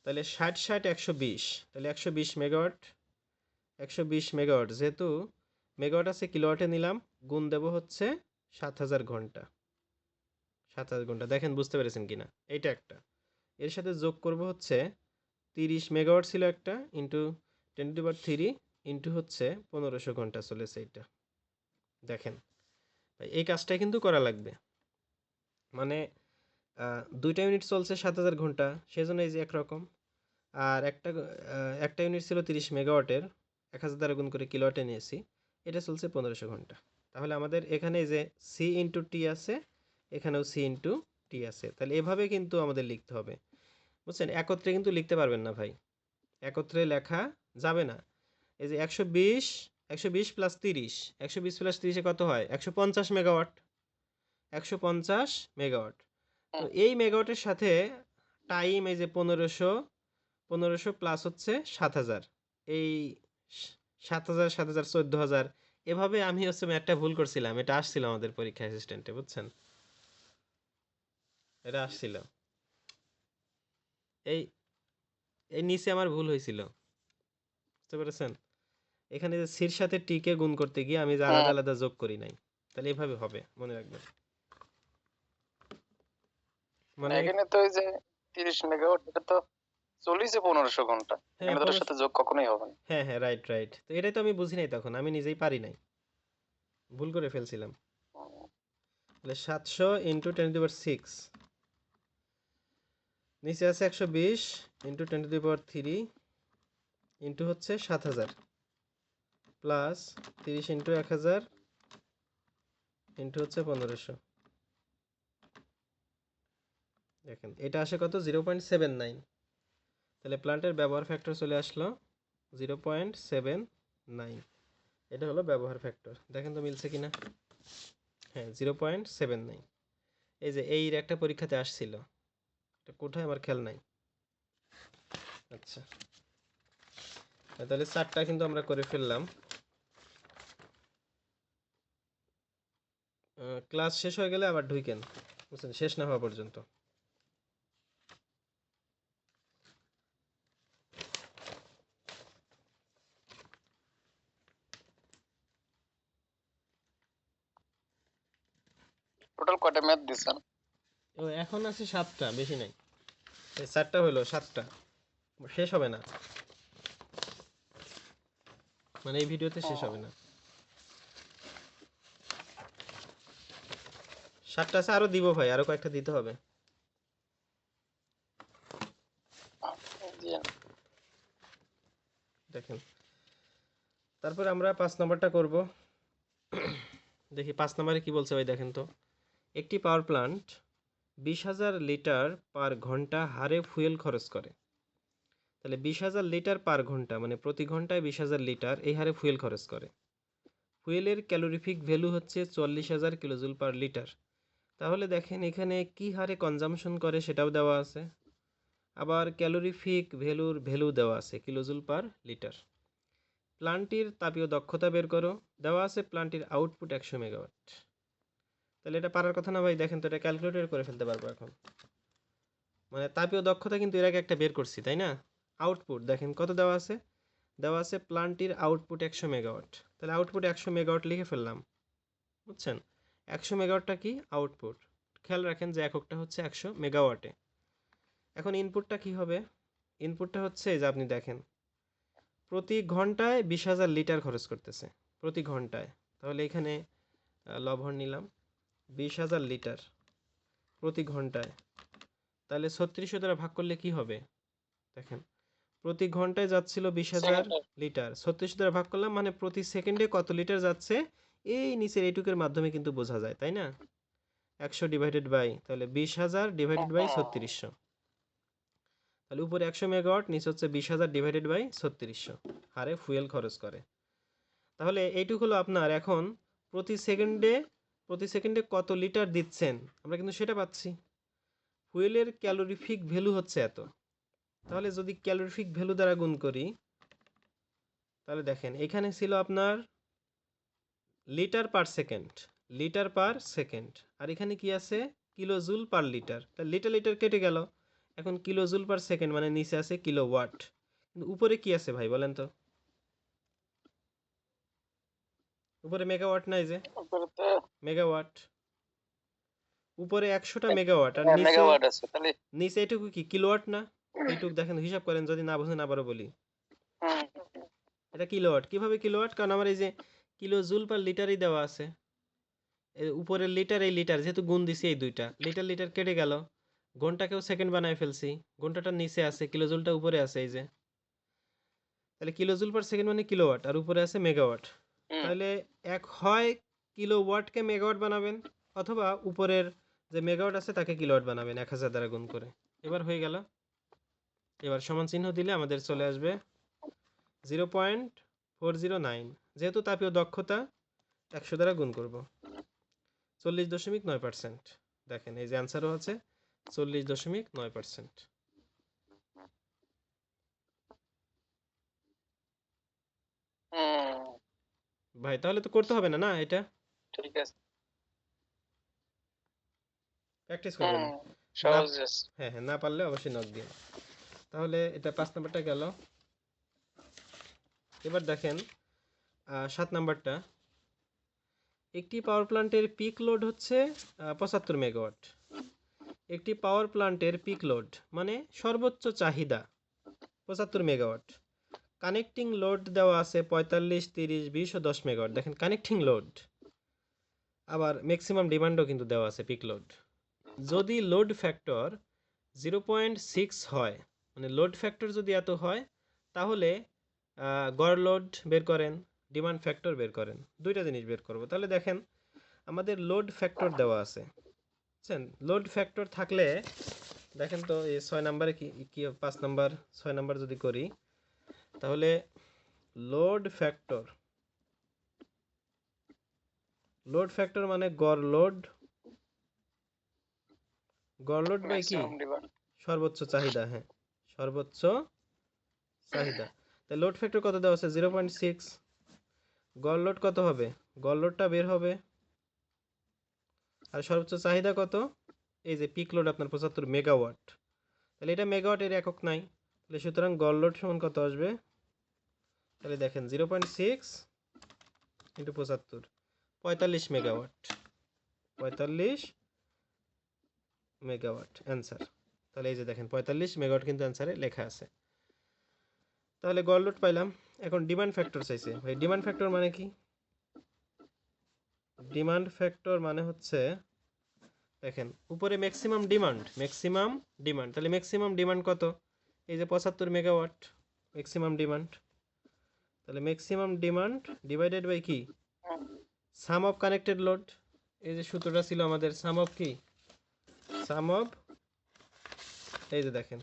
তাহলে 60 60 120, তাহলে 120 মেগাওয়াট, 120 মেগাওয়াট, যেহেতু মেগাওয়াট আছে কিলোওয়াটে নিলাম, গুণ দেব হচ্ছে 7000 ঘন্টা, 7000 ঘন্টা। দেখেন বুঝতে পেরেছেন কিনা, এইটা একটা। এর সাথে যোগ করব হচ্ছে 30 মেগাওয়াট ছিল একটা, ইন্টু 10⁻³ ইন্টু হচ্ছে 1500 ঘন্টা চলেছে এটা। দেখেন এই কাজটাই কিন্তু করা লাগবে, মানে দুইটা ইউনিট চলছে 7000 ঘন্টা, সেজন্য এই যে একরকম। আর একটা ইউনিট ছিল 30 মেগাওয়াটের, 1000 দ্বারা গুণ করে কিলোওয়াটে নিয়েছি, এটা চলছে 1500 ঘন্টা। তাহলে আমাদের এখানে যে সি ইন্টু টি আছে, এখানেও সি ইন্টু টি আছে। তাহলে এভাবে কিন্তু আমাদের লিখতে হবে, বুঝছেন? একত্রে কিন্তু লিখতে পারবেন না ভাই, একত্রে লেখা যাবে না। এই যে 120 প্লাস 30, 120 প্লাস 30 কত হয়, 150 মেগাওয়াট, 150 মেগাওয়াট। তো এই মেগাওয়াটের সাথে টাইম, এই যে 1500 প্লাস হচ্ছে 7000, এই 7000 7000 14000, এভাবে আমি হচ্ছে একটা ভুল করছিলাম, এটা আসছিল আমাদের পরীক্ষা অ্যাসিস্ট্যান্টে, বুঝছেন? এটা আসছিল, এই এই নিচে আমার ভুল হয়েছিল, বুঝতে পেরেছেন? এখানে যে সির সাথে টিকে গুণ করতে গিয়ে আমি যে আলাদা আলাদা যোগ করি নাই, তাহলে এভাবে হবে, মনে রাখবেন। মানে এখানে তো এই যে 30 মেগাওয়াট, এটা তো চলিছে 1500 ঘন্টা, হ্যাঁ এখানে তো এটার সাথে যোগ কখনোই হবে না। হ্যাঁ হ্যাঁ, রাইট রাইট, তো এটাই তো আমি বুঝি নাই তখন, আমি নিজেই পারি নাই, ভুল করে ফেলছিলাম। তাহলে 700 ইন্টু 10⁶, নিচে আছে 120 ইন্টু 10⁻³ ইন্টু হচ্ছে 7000, প্লাস 30 ইন্টু 1000 ইন্টু হচ্ছে 1500। দেখেন এটা আসে কত, 0.79। তাহলে প্লান্টের ব্যবহার ফ্যাক্টর চলে আসলো 0.79, এটা হলো ব্যবহার ফ্যাক্টর। দেখেন তো মিলছে কিনা, হ্যাঁ 0.79। এই যে এই একটা পরীক্ষাতে আসছিল, এটা কোথায় আমার খেয়াল নাই। আচ্ছা, তাহলে 4টা কিন্তু আমরা করে ফেললাম। ক্লাস শেষ হয়ে গেলে আবার ঢুকেন, বুঝছেন, শেষ না হওয়া পর্যন্ত। টোটাল কয়টা ম্যাথ দিছেন? ও এখন আছে 7টা, বেশি নাই, এই 4টা হলো 7টা, শেষ হবে না। মানে এই ভিডিওতে শেষ হবে না। 7টা আছে, আরো দিব ভাই, আরো কয়েকটা দিতে হবে। দেখেন, তারপর আমরা 5 নাম্বারটা করব। দেখি 5 নাম্বারে কি বলছে ভাই, দেখেন তো। একটি পাওয়ার প্ল্যান্ট 20,000 লিটার পার ঘন্টা হারে ফুয়েল খরচ করে। তাহলে 20,000 লিটার পার ঘন্টা মানে প্রতি ঘন্টায় 20,000 লিটার এই হারে ফুয়েল খরচ করে। ফুয়েলের ক্যালোরিফিক ভ্যালু হচ্ছে 40,000 কিলোজুল পার লিটার। তাহলে দেখেন এখানে কি হারে কনজাম্পশন করে সেটাও দেওয়া আছে, আবার ক্যালোরিফিক ভ্যালুর ভ্যালু দেওয়া আছে কিলোজুল পার লিটার। প্ল্যান্টটির তাপীয় দক্ষতা বের করো, দেওয়া আছে প্ল্যান্টটির আউটপুট 100 মেগাওয়াট। তাহলে এটা পারার কথা না ভাই, দেখেন তো এটা ক্যালকুলেটর করে ফেলতে পারবো এখন। মানে তাপীয় দক্ষতা কিন্তু এর আগে একটা বের করছি তাই না। আউটপুট দেখেন কত দেওয়া আছে, দেওয়া আছে প্ল্যান্টটির আউটপুট 100 মেগাওয়াট। তাহলে আউটপুট 100 মেগাওয়াট লিখে ফেললাম, বুঝছেন। 100 মেগাওয়াটটা কি আউটপুট, খেয়াল রাখেন যে এককটা হচ্ছে 100 মেগাওয়াটে। এখন ইনপুটটা কি হবে, ইনপুটটা হচ্ছে যে আপনি দেখেন প্রতি ঘন্টায় 20,000 লিটার খরচ করতেছে প্রতি ঘন্টায়। তাহলে এখানে লবণ নিলাম 20,000 লিটার প্রতি ঘন্টায়, তাহলে 3600 দ্বারা ভাগ করলে কি হবে দেখেন, প্রতি ঘন্টায় যাচ্ছিল 20,000 লিটার, 3600 দ্বারা ভাগ করলাম মানে প্রতি সেকেন্ডে কত লিটার যাচ্ছে এই নিচের এইটুকের মাধ্যমে কিন্তু বোঝা যায় তাই না। 100 ডিভাইডেড বাই, তাহলে 20,000 ডিভাইডেড বাই 3600, তাহলে উপরে 100 মেগাওয়াট, নিচে হচ্ছে 20,000 ডিভাইডেড বাই 3600 হারে ফুয়েল খরচ করে। তাহলে এইটুকু হলো আপনার এখন প্রতি সেকেন্ডে কত লিটার দিচ্ছেন আমরা কিন্তু সেটা পাচ্ছি। ফুয়েলের ক্যালোরিফিক ভ্যালু হচ্ছে এত, তাহলে যদি ক্যালোরিফিক ভ্যালু দ্বারা গুণ করি তাহলে দেখেন এখানে ছিল আপনার litre per second, litre per second, আর এখানে কি আছে কিলোজুল পার লিটার। তাহলে লিটার লিটার কেটে গেল, এখন কিলোজুল পার সেকেন্ড মানে নিচে আছে কিলোওয়াট, কিন্তু উপরে কি আছে ভাই বলেন তো, উপরে মেগাওয়াট নাই যে, মেগাওয়াট উপরে 100টা মেগাওয়াট আর নিচে মেগাওয়াট আছে, তাহলে নিচে এটুকু কি কিলোওয়াট না। এইটুকু দেখেন হিসাব করেন, যদি না বুঝেন আবারও বলি, এটা কিলোওয়াট। কিভাবে কিলোওয়াট, কারণ আমার এই যে কিলো জুল পার লিটারই দেওয়া আছে, উপরের লিটার এই লিটার যেহেতু গুণ দিছি এই দুইটা, লিটার লিটার কেটে গেল, ঘন্টাকেও সেকেন্ড বানায় ফেলছি, ঘন্টাটা নিচে আছে কিলোজুলটা উপরে আছে এই যে, তাহলে কিলোজুল পার সেকেন্ড মানে কিলোওয়াট আর উপরে আছে মেগাওয়াট। তাহলে এক হয় কিলোওয়াটকে মেগাওয়াট বানাবেন, অথবা উপরের যে মেগাওয়াট আছে তাকে কিলোওয়াট বানাবেন 1000 দ্বারা গুণ করে। এবার হয়ে গেল, এবার সমান চিহ্ন দিলে আমাদের চলে আসবে 0.409, যেহেতু তাপীয় দক্ষতা 100 দ্বারা গুণ করব 40.9%। দেখেন এই যে অ্যান্সারও আছে 40.9%। ভাই তাহলে তো করতে হবে না না, এটা ঠিক আছে, প্র্যাকটিস করবেন। সহজ আছে। হ্যাঁ হ্যাঁ, না পারলে অবশ্যই নক দিন। তাহলে এটা 5 নাম্বারটা গেল। এবার দেখেন 7 নাম্বারটা, একটি পাওয়ার প্ল্যান্টের পিক লোড হচ্ছে 75 মেগাওয়াট। একটি পাওয়ার প্ল্যান্টের পিক লোড মানে সর্বোচ্চ চাহিদা 75 মেগাওয়াট। কানেক্টিং লোড দেওয়া আছে 45, 30, 20 ও 10 মেগাওয়াট। দেখেন কানেক্টিং লোড, আবার ম্যাক্সিমাম ডিমান্ডও কিন্তু দেওয়া আছে পিক লোড। যদি লোড ফ্যাক্টর 0.6 হয়, মানে লোড ফ্যাক্টর যদি এত হয়, তাহলে গড় লোড বের করেন, ডিমান্ড ফ্যাক্টর বের করেন, দুইটা জিনিস বের করব। তাহলে দেখেন আমাদের লোড ফ্যাক্টর দেওয়া আছে, বুঝছেন। লোড ফ্যাক্টর থাকলে দেখেন তো এই 6 নাম্বারে কি 5 নাম্বার 6 নাম্বার যদি করি, তাহলে লোড ফ্যাক্টর মানে গড় লোড বাই কি সর্বোচ্চ চাহিদা। হ্যাঁ, সর্বোচ্চ চাহিদা। তাই লোড ফ্যাক্টর কত দেওয়া আছে 0.6, গড় লোড কত হবে, গড় লোডটা বের হবে, আর সর্বোচ্চ চাহিদা কত, এই যে পিক লোড আপনার 75 মেগাওয়াট, তাহলে এটা মেগাওয়াটের একক নাই, তাহলে সুতরাং গড় লোড সমান কত আসবে, তাহলে দেখেন 0.6 ইন্টু 75, 45 মেগাওয়াট, 45 মেগাওয়াট অ্যান্সার। তাহলে এই যে দেখেন 45 মেগাওয়াট কিন্তু অ্যান্সারে লেখা আছে। তাহলে গড় লোড পাইলাম। এখন ডিমান্ড ফ্যাক্টর চাইছে ভাই। ডিমান্ড ফ্যাক্টর মানে কি? ডিমান্ড ফ্যাক্টর মানে হচ্ছে দেখেন উপরে ম্যাক্সিমাম ডিমান্ড, তাহলে ম্যাক্সিমাম ডিমান্ড কত? এই যে 75 মেগাওয়াট ম্যাক্সিমাম ডিমান্ড। তাহলে ম্যাক্সিমাম ডিমান্ড ডিভাইডেড বাই কি? সাম অফ কানেক্টেড লোড। এই যে সূত্রটা ছিল আমাদের, সাম অফ কি? সাম অফ, এই যে দেখেন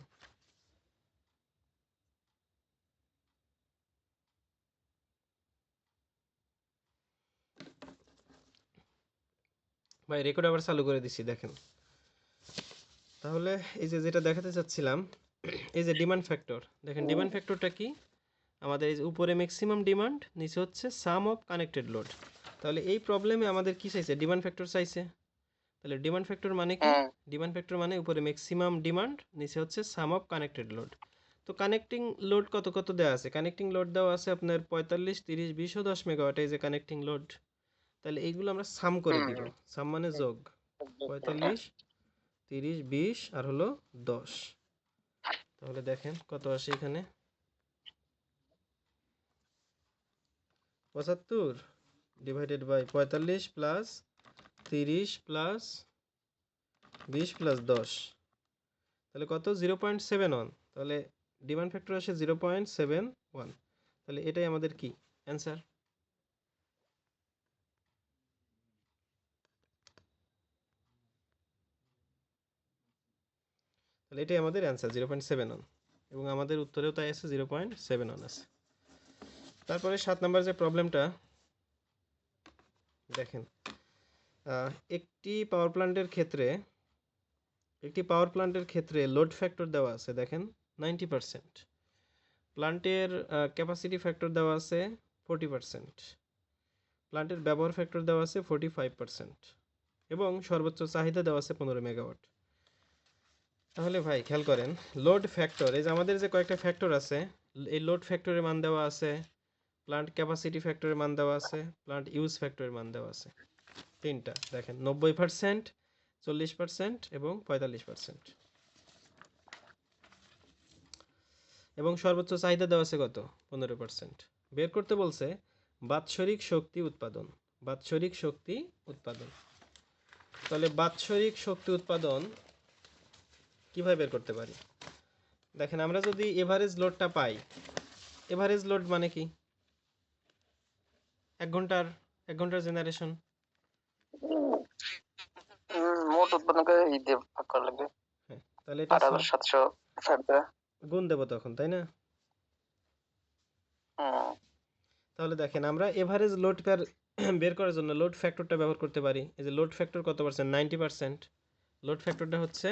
ভাই, রেকর্ড আবার চালু করে দিছি দেখেন। তাহলে এই যে যেটা দেখাতে চাচ্ছিলাম, এই যে ডিমান্ড ফ্যাক্টর, দেখেন ডিমান্ড ফ্যাক্টরটা কি? আমাদের এই যে উপরে ম্যাক্সিমাম ডিমান্ড, নিচে হচ্ছে সাম অফ কানেক্টেড লোড। তাহলে এই প্রবলেমে আমাদের কি চাইছে? ডিমান্ড ফ্যাক্টর চাইছে। তাহলে ডিমান্ড ফ্যাক্টর মানে কি? ডিমান্ড ফ্যাক্টর মানে উপরে ম্যাক্সিমাম ডিমান্ড, নিচে হচ্ছে সাম অফ কানেক্টেড লোড। তো কানেক্টিং লোড কত কত দেওয়া আছে? কানেক্টিং লোড দেওয়া আছে আপনার 45, 30, 20 ও 10 মেগাওয়াট, এই যে কানেক্টিং লোড। তাহলে এইগুলো আমরা সাম করে দিব। সাম মানে যোগ, 45, 30, 20 আর হলো 10। তাহলে দেখেন কত আসে এখানে, 75 divided by 45 plus 30 plus 20 plus 10, তাহলে কত? 0.71। তাহলে ডিমান্ড ফ্যাক্টর আসে 0.71। তাহলে এটাই আমাদের কি অ্যান্সার। তাহলে এটাই আমাদের অ্যান্সার 0.71, এবং আমাদের উত্তরেও তাই আছে 0.71 আছে। তারপরে 7 নম্বর যে প্রবলেমটা দেখেন, একটি পাওয়ার প্ল্যান্টের ক্ষেত্রে লোড ফ্যাক্টর দেওয়া আছে দেখেন 90%, প্ল্যান্টের ক্যাপাসিটি ফ্যাক্টর দেওয়া আছে 40%, প্ল্যান্টের ব্যবহার ফ্যাক্টর দেওয়া আছে 45%, এবং সর্বোচ্চ চাহিদা দেওয়া আছে 15 মেগাওয়াট। তাহলে ভাই খেয়াল করেন, লোড ফ্যাক্টর, এই যে আমাদের যে কয়েকটা ফ্যাক্টর আছে, এই লোড ফ্যাক্টরের মান দেওয়া আছে, প্লান্ট ক্যাপাসিটি ফ্যাক্টরের মান দেওয়া আছে, প্লান্ট ইউজ ফ্যাক্টরের মান দেওয়া আছে। তিনটা দেখেন 90%, 40% এবং 45%, এবং সর্বোচ্চ চাহিদা দেওয়া আছে কত? 15%। বের করতে বলছে বাৎসরিক শক্তি উৎপাদন। তাহলে বাৎসরিক শক্তি উৎপাদন কিভাবে বের করতে পারি? দেখেন আমরা যদি এভারেজ লোডটা পাই, এভারেজ লোড মানে কি? এক ঘন্টার জেনারেশন। মোট উৎপাদনকে ই দিয়ে ভাগ করা লাগবে, হ্যাঁ, তাহলে এটা 8760 দ্বারা গুণ দেবো তখন, তাই না? তাহলে দেখেন আমরা এভারেজ লোড বের করার জন্য লোড ফ্যাক্টরটা ব্যবহার করতে পারি। এই যে লোড ফ্যাক্টর কত পার্সেন্ট? 90%। লোড ফ্যাক্টরটা হচ্ছে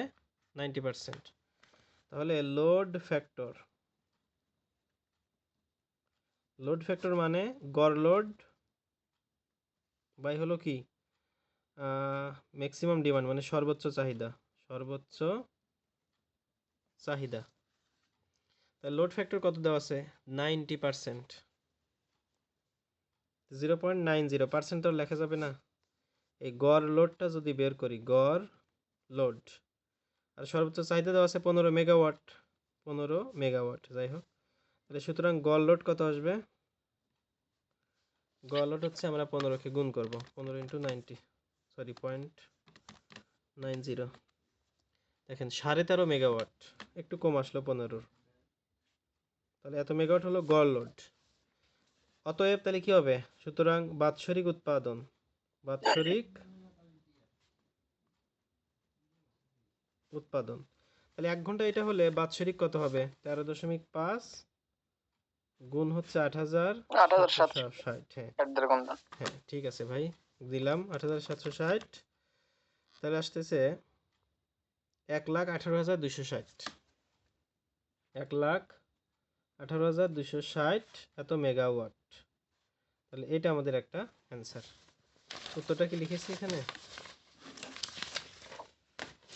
90%। তাহলে লোড ফ্যাক্টর মানে গড় লোড বাই হলো কি ম্যাক্সিমাম ডিমান্ড, মানে সর্বোচ্চ চাহিদা। তাহলে লোড ফ্যাক্টর কত দেওয়া আছে? 90%। 0.90% তো লেখা যাবে না। এই গড় লোডটা যদি বের করি, গড় লোড, আর সর্বোচ্চ চাহিদা দেওয়া আছে 15 মেগাওয়াট, যাই হোক। তাহলে সুতরাং গড় লোড কত আসবে? গড় লোড হচ্ছে, আমরা 15কে গুণ করব, 15 ইন্টু 90, সরি 0.90, দেখেন 13.5 মেগাওয়াট, একটু কম আসলো 15। তাহলে এত মেগাওয়াট হলো গড় লোড। অতএব তাহলে কি হবে? সুতরাং বাৎসরিক উৎপাদন তাহলে 1 ঘন্টা এটা হলে বাৎসরিক কত হবে? 13.5 গুণ হচ্ছে 8760। হ্যাঁ হ্যাঁ, ঠিক আছে ভাই, দিলাম 8760। তাহলে আসতেছে 1,18,260, 1,18,260 এত মেগাওয়াট। তাহলে এটা আমাদের একটা অ্যান্সার। উত্তরটা কি লিখেছি এখানে?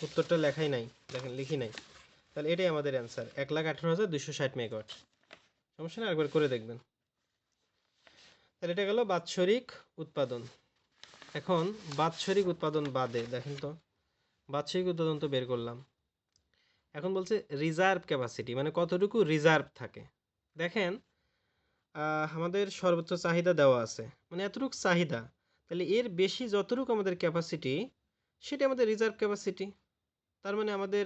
উত্তরটা লেখাই নাই, দেখেন লিখি নাই। তাহলে এটাই আমাদের অ্যান্সার, 1,18,260 মেগাওয়াট। সমস্যা না, একবার করে দেখবেন। তাহলে এটা গেল বাৎসরিক উৎপাদন। এখন বাৎসরিক উৎপাদন বাদে দেখেন তো, বাৎসরিক উৎপাদন তো বের করলাম, এখন বলছে রিজার্ভ ক্যাপাসিটি, মানে কতটুকু রিজার্ভ থাকে। দেখেন আমাদের সর্বোচ্চ চাহিদা দেওয়া আছে, মানে এতটুকু চাহিদা। তাহলে এর বেশি যতটুকু আমাদের ক্যাপাসিটি, সেটা আমাদের রিজার্ভ ক্যাপাসিটি। তার মানে আমাদের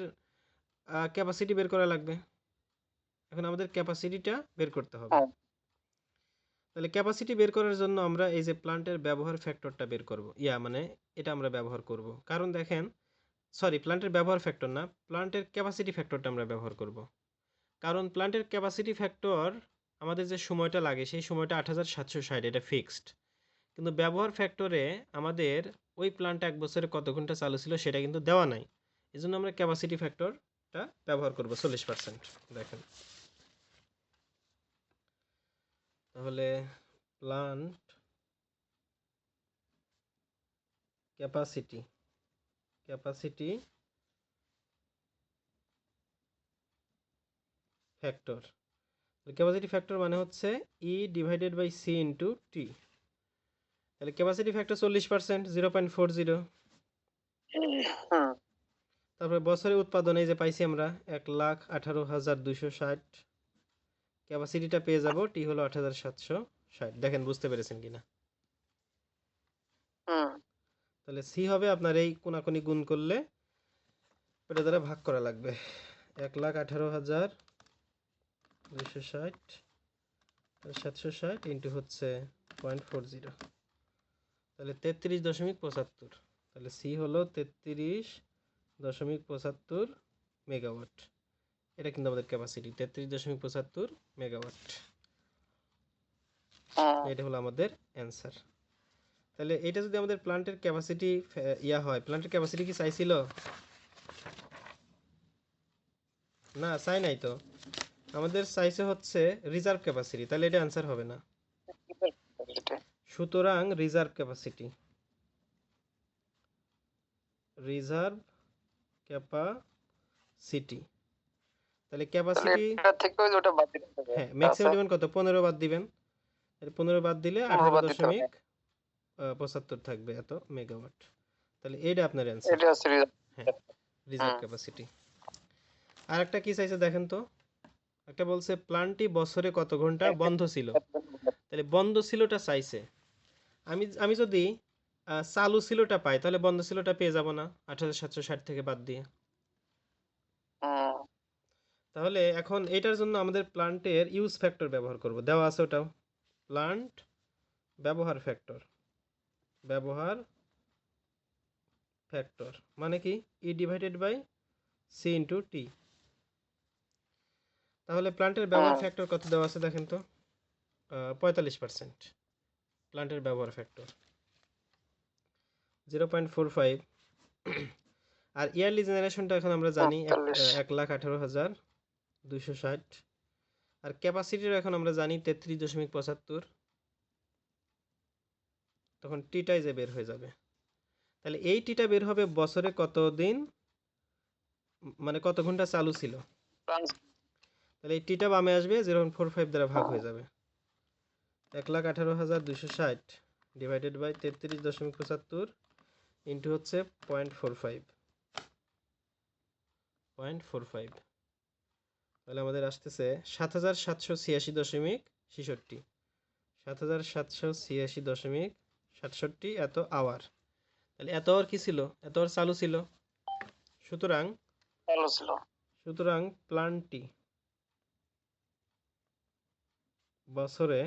ক্যাপাসিটি বের করা লাগবে। এখন আমাদের ক্যাপাসিটিটা বের করতে হবে। হ্যাঁ। তাহলে ক্যাপাসিটি বের করার জন্য আমরা এই যে প্লান্টের ব্যবহার ফ্যাক্টরটা বের করব, মানে এটা আমরা ব্যবহার করব। কারণ দেখেন, সরি, প্লান্টের ব্যবহার ফ্যাক্টর না, প্লান্টের ক্যাপাসিটি ফ্যাক্টরটা আমরা ব্যবহার করব। কারণ প্লান্টের ক্যাপাসিটি ফ্যাক্টর আমাদের যে সময়টা লাগে সেই সময়টা 8760, এটা ফিক্সড। কিন্তু ব্যবহার ফ্যাক্টরে আমাদের ওই প্লান্ট 1 বছরে কত ঘন্টা চালু ছিল সেটা কিন্তু দেওয়া নাই। এই জন্য আমরা ক্যাপাসিটি ফ্যাক্টরটা ব্যবহার করব 40%। দেখেন, তাহলে plant capacity factor, capacity factor মানে হচ্ছে E divided by C into T. তাহলে ক্যাপাসিটি ফ্যাক্টর 40%, 0.40। হুম। তারপরে বছরে উৎপাদন এই যে পাইছি আমরা 1,18,260, ক্যাপাসিটিটা পেয়ে যাব টি হলো 8,760। দেখেন বুঝতে পেরেছেন কিনা। হুম। তাহলে সি হবে আপনার এই কোনাকুনি গুণ করলে ওটা দ্বারা ভাগ করা লাগবে। 1,18,260 760 ইন্টু হচ্ছে 0.40, তাহলে 33.75। তাহলে সি হলো 33.75 মেগাওয়াট। এটা কিন্তু আমাদের ক্যাপাসিটি 33.75 মেগাওয়াট। হুম। এটা হলো আমাদের অ্যান্সার। তাহলে এটা যদি আমাদের প্লান্টের ক্যাপাসিটি হয়, প্লান্টের ক্যাপাসিটি কি চাইছিল? না, চাই নাই তো। আমাদের চাইছে হচ্ছে রিজার্ভ ক্যাপাসিটি, তাহলে এটা অ্যান্সার হবে না। সুতরাং রিজার্ভ ক্যাপাসিটি তাহলে ক্যাপাসিটি, এটা থেকে ওটা বাদ দিতে হবে। হ্যাঁ, ম্যাক্সিমাম ডিমান্ড কত? 15 বাদ দিবেন। 15 বাদ দিলে 15 বাদ দিতে হবে। 18.75 থাকবে এত মেগাওয়াট। তাহলে এইটা আপনার অ্যান্সার। এটা হচ্ছে result। হ্যাঁ, রিজার্ভ হুম। ক্যাপাসিটি। আর একটা কি চাইছে দেখেন তো, একটা বলছে প্লান্টটি বছরে কত ঘন্টা বন্ধ ছিল। তাহলে বন্ধ ছিলটা চাইছে। আমি যদি চালু ছিলটা পাই, তাহলে বন্ধ ছিলটা পেয়ে যাব না 8,760 থেকে বাদ দিয়ে। হুম। তাহলে এখন এটার জন্য আমাদের প্লান্টের ইউজ ফ্যাক্টর ব্যবহার করব, দেওয়া আছে ওটাও। প্লান্ট ব্যবহার ফ্যাক্টর মানে কি? E divided by C into T. তাহলে প্লান্টের ব্যবহার হুম। ফ্যাক্টর কত দেওয়া আছে দেখেন তো? 45%। প্লান্টের ব্যবহার ফ্যাক্টর 0.45। আর ইয়ারলি জেনারেশনটা এখন আমরা জানি 45। 1,18,260। আর ক্যাপাসিটির এখন আমরা জানি 33.75। তখন টিটাই যে বের হয়ে যাবে। তাহলে এই টিটা বের হবে বছরে কত দিন, মানে কত ঘন্টা চালু ছিল। তাহলে এই টিটা বামে আসবে, 0.45 দ্বারা ভাগ হয়ে যাবে। 1,18,260 ডিভাইডেড বাই 33.75 ইন্টু হচ্ছে 0.45। তাহলে আমাদের আসতেছে 7,786.66। 7,786.67 এত আওয়ার। তাহলে এত আওয়ার কি ছিল? এত আওয়ার চালু ছিল। সুতরাং ভালো ছিল। প্লান্টটি বছরে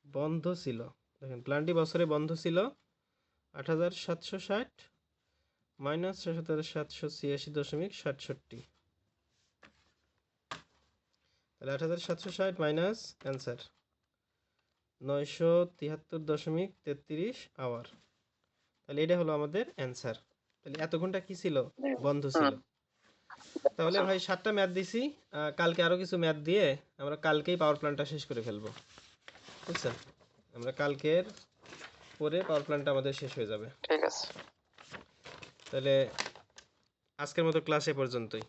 বন্ধ ছিল। দেখেন, প্লান্টটি বছরে বন্ধ ছিল 8,760 মাইনাস 7,786.67। তাহলে 8,760 মাইনাস অ্যান্সার 973.33 আওয়ার। তাহলে এটা হলো আমাদের অ্যান্সার। তাহলে এত ঘন্টা কি ছিল? বন্ধ ছিল। তাহলে ভাই 7টা ম্যাথ দিছি। কালকে আরো কিছু ম্যাথ দিয়ে আমরা কালকেই পাওয়ার প্ল্যানটা শেষ করে ফেলবো, বুঝছেন? আমরা কালকের পরে পাওয়ার প্ল্যানটা আমাদের শেষ হয়ে যাবে। ঠিক আছে। তাহলে আজকের মতো ক্লাস এ পর্যন্তই।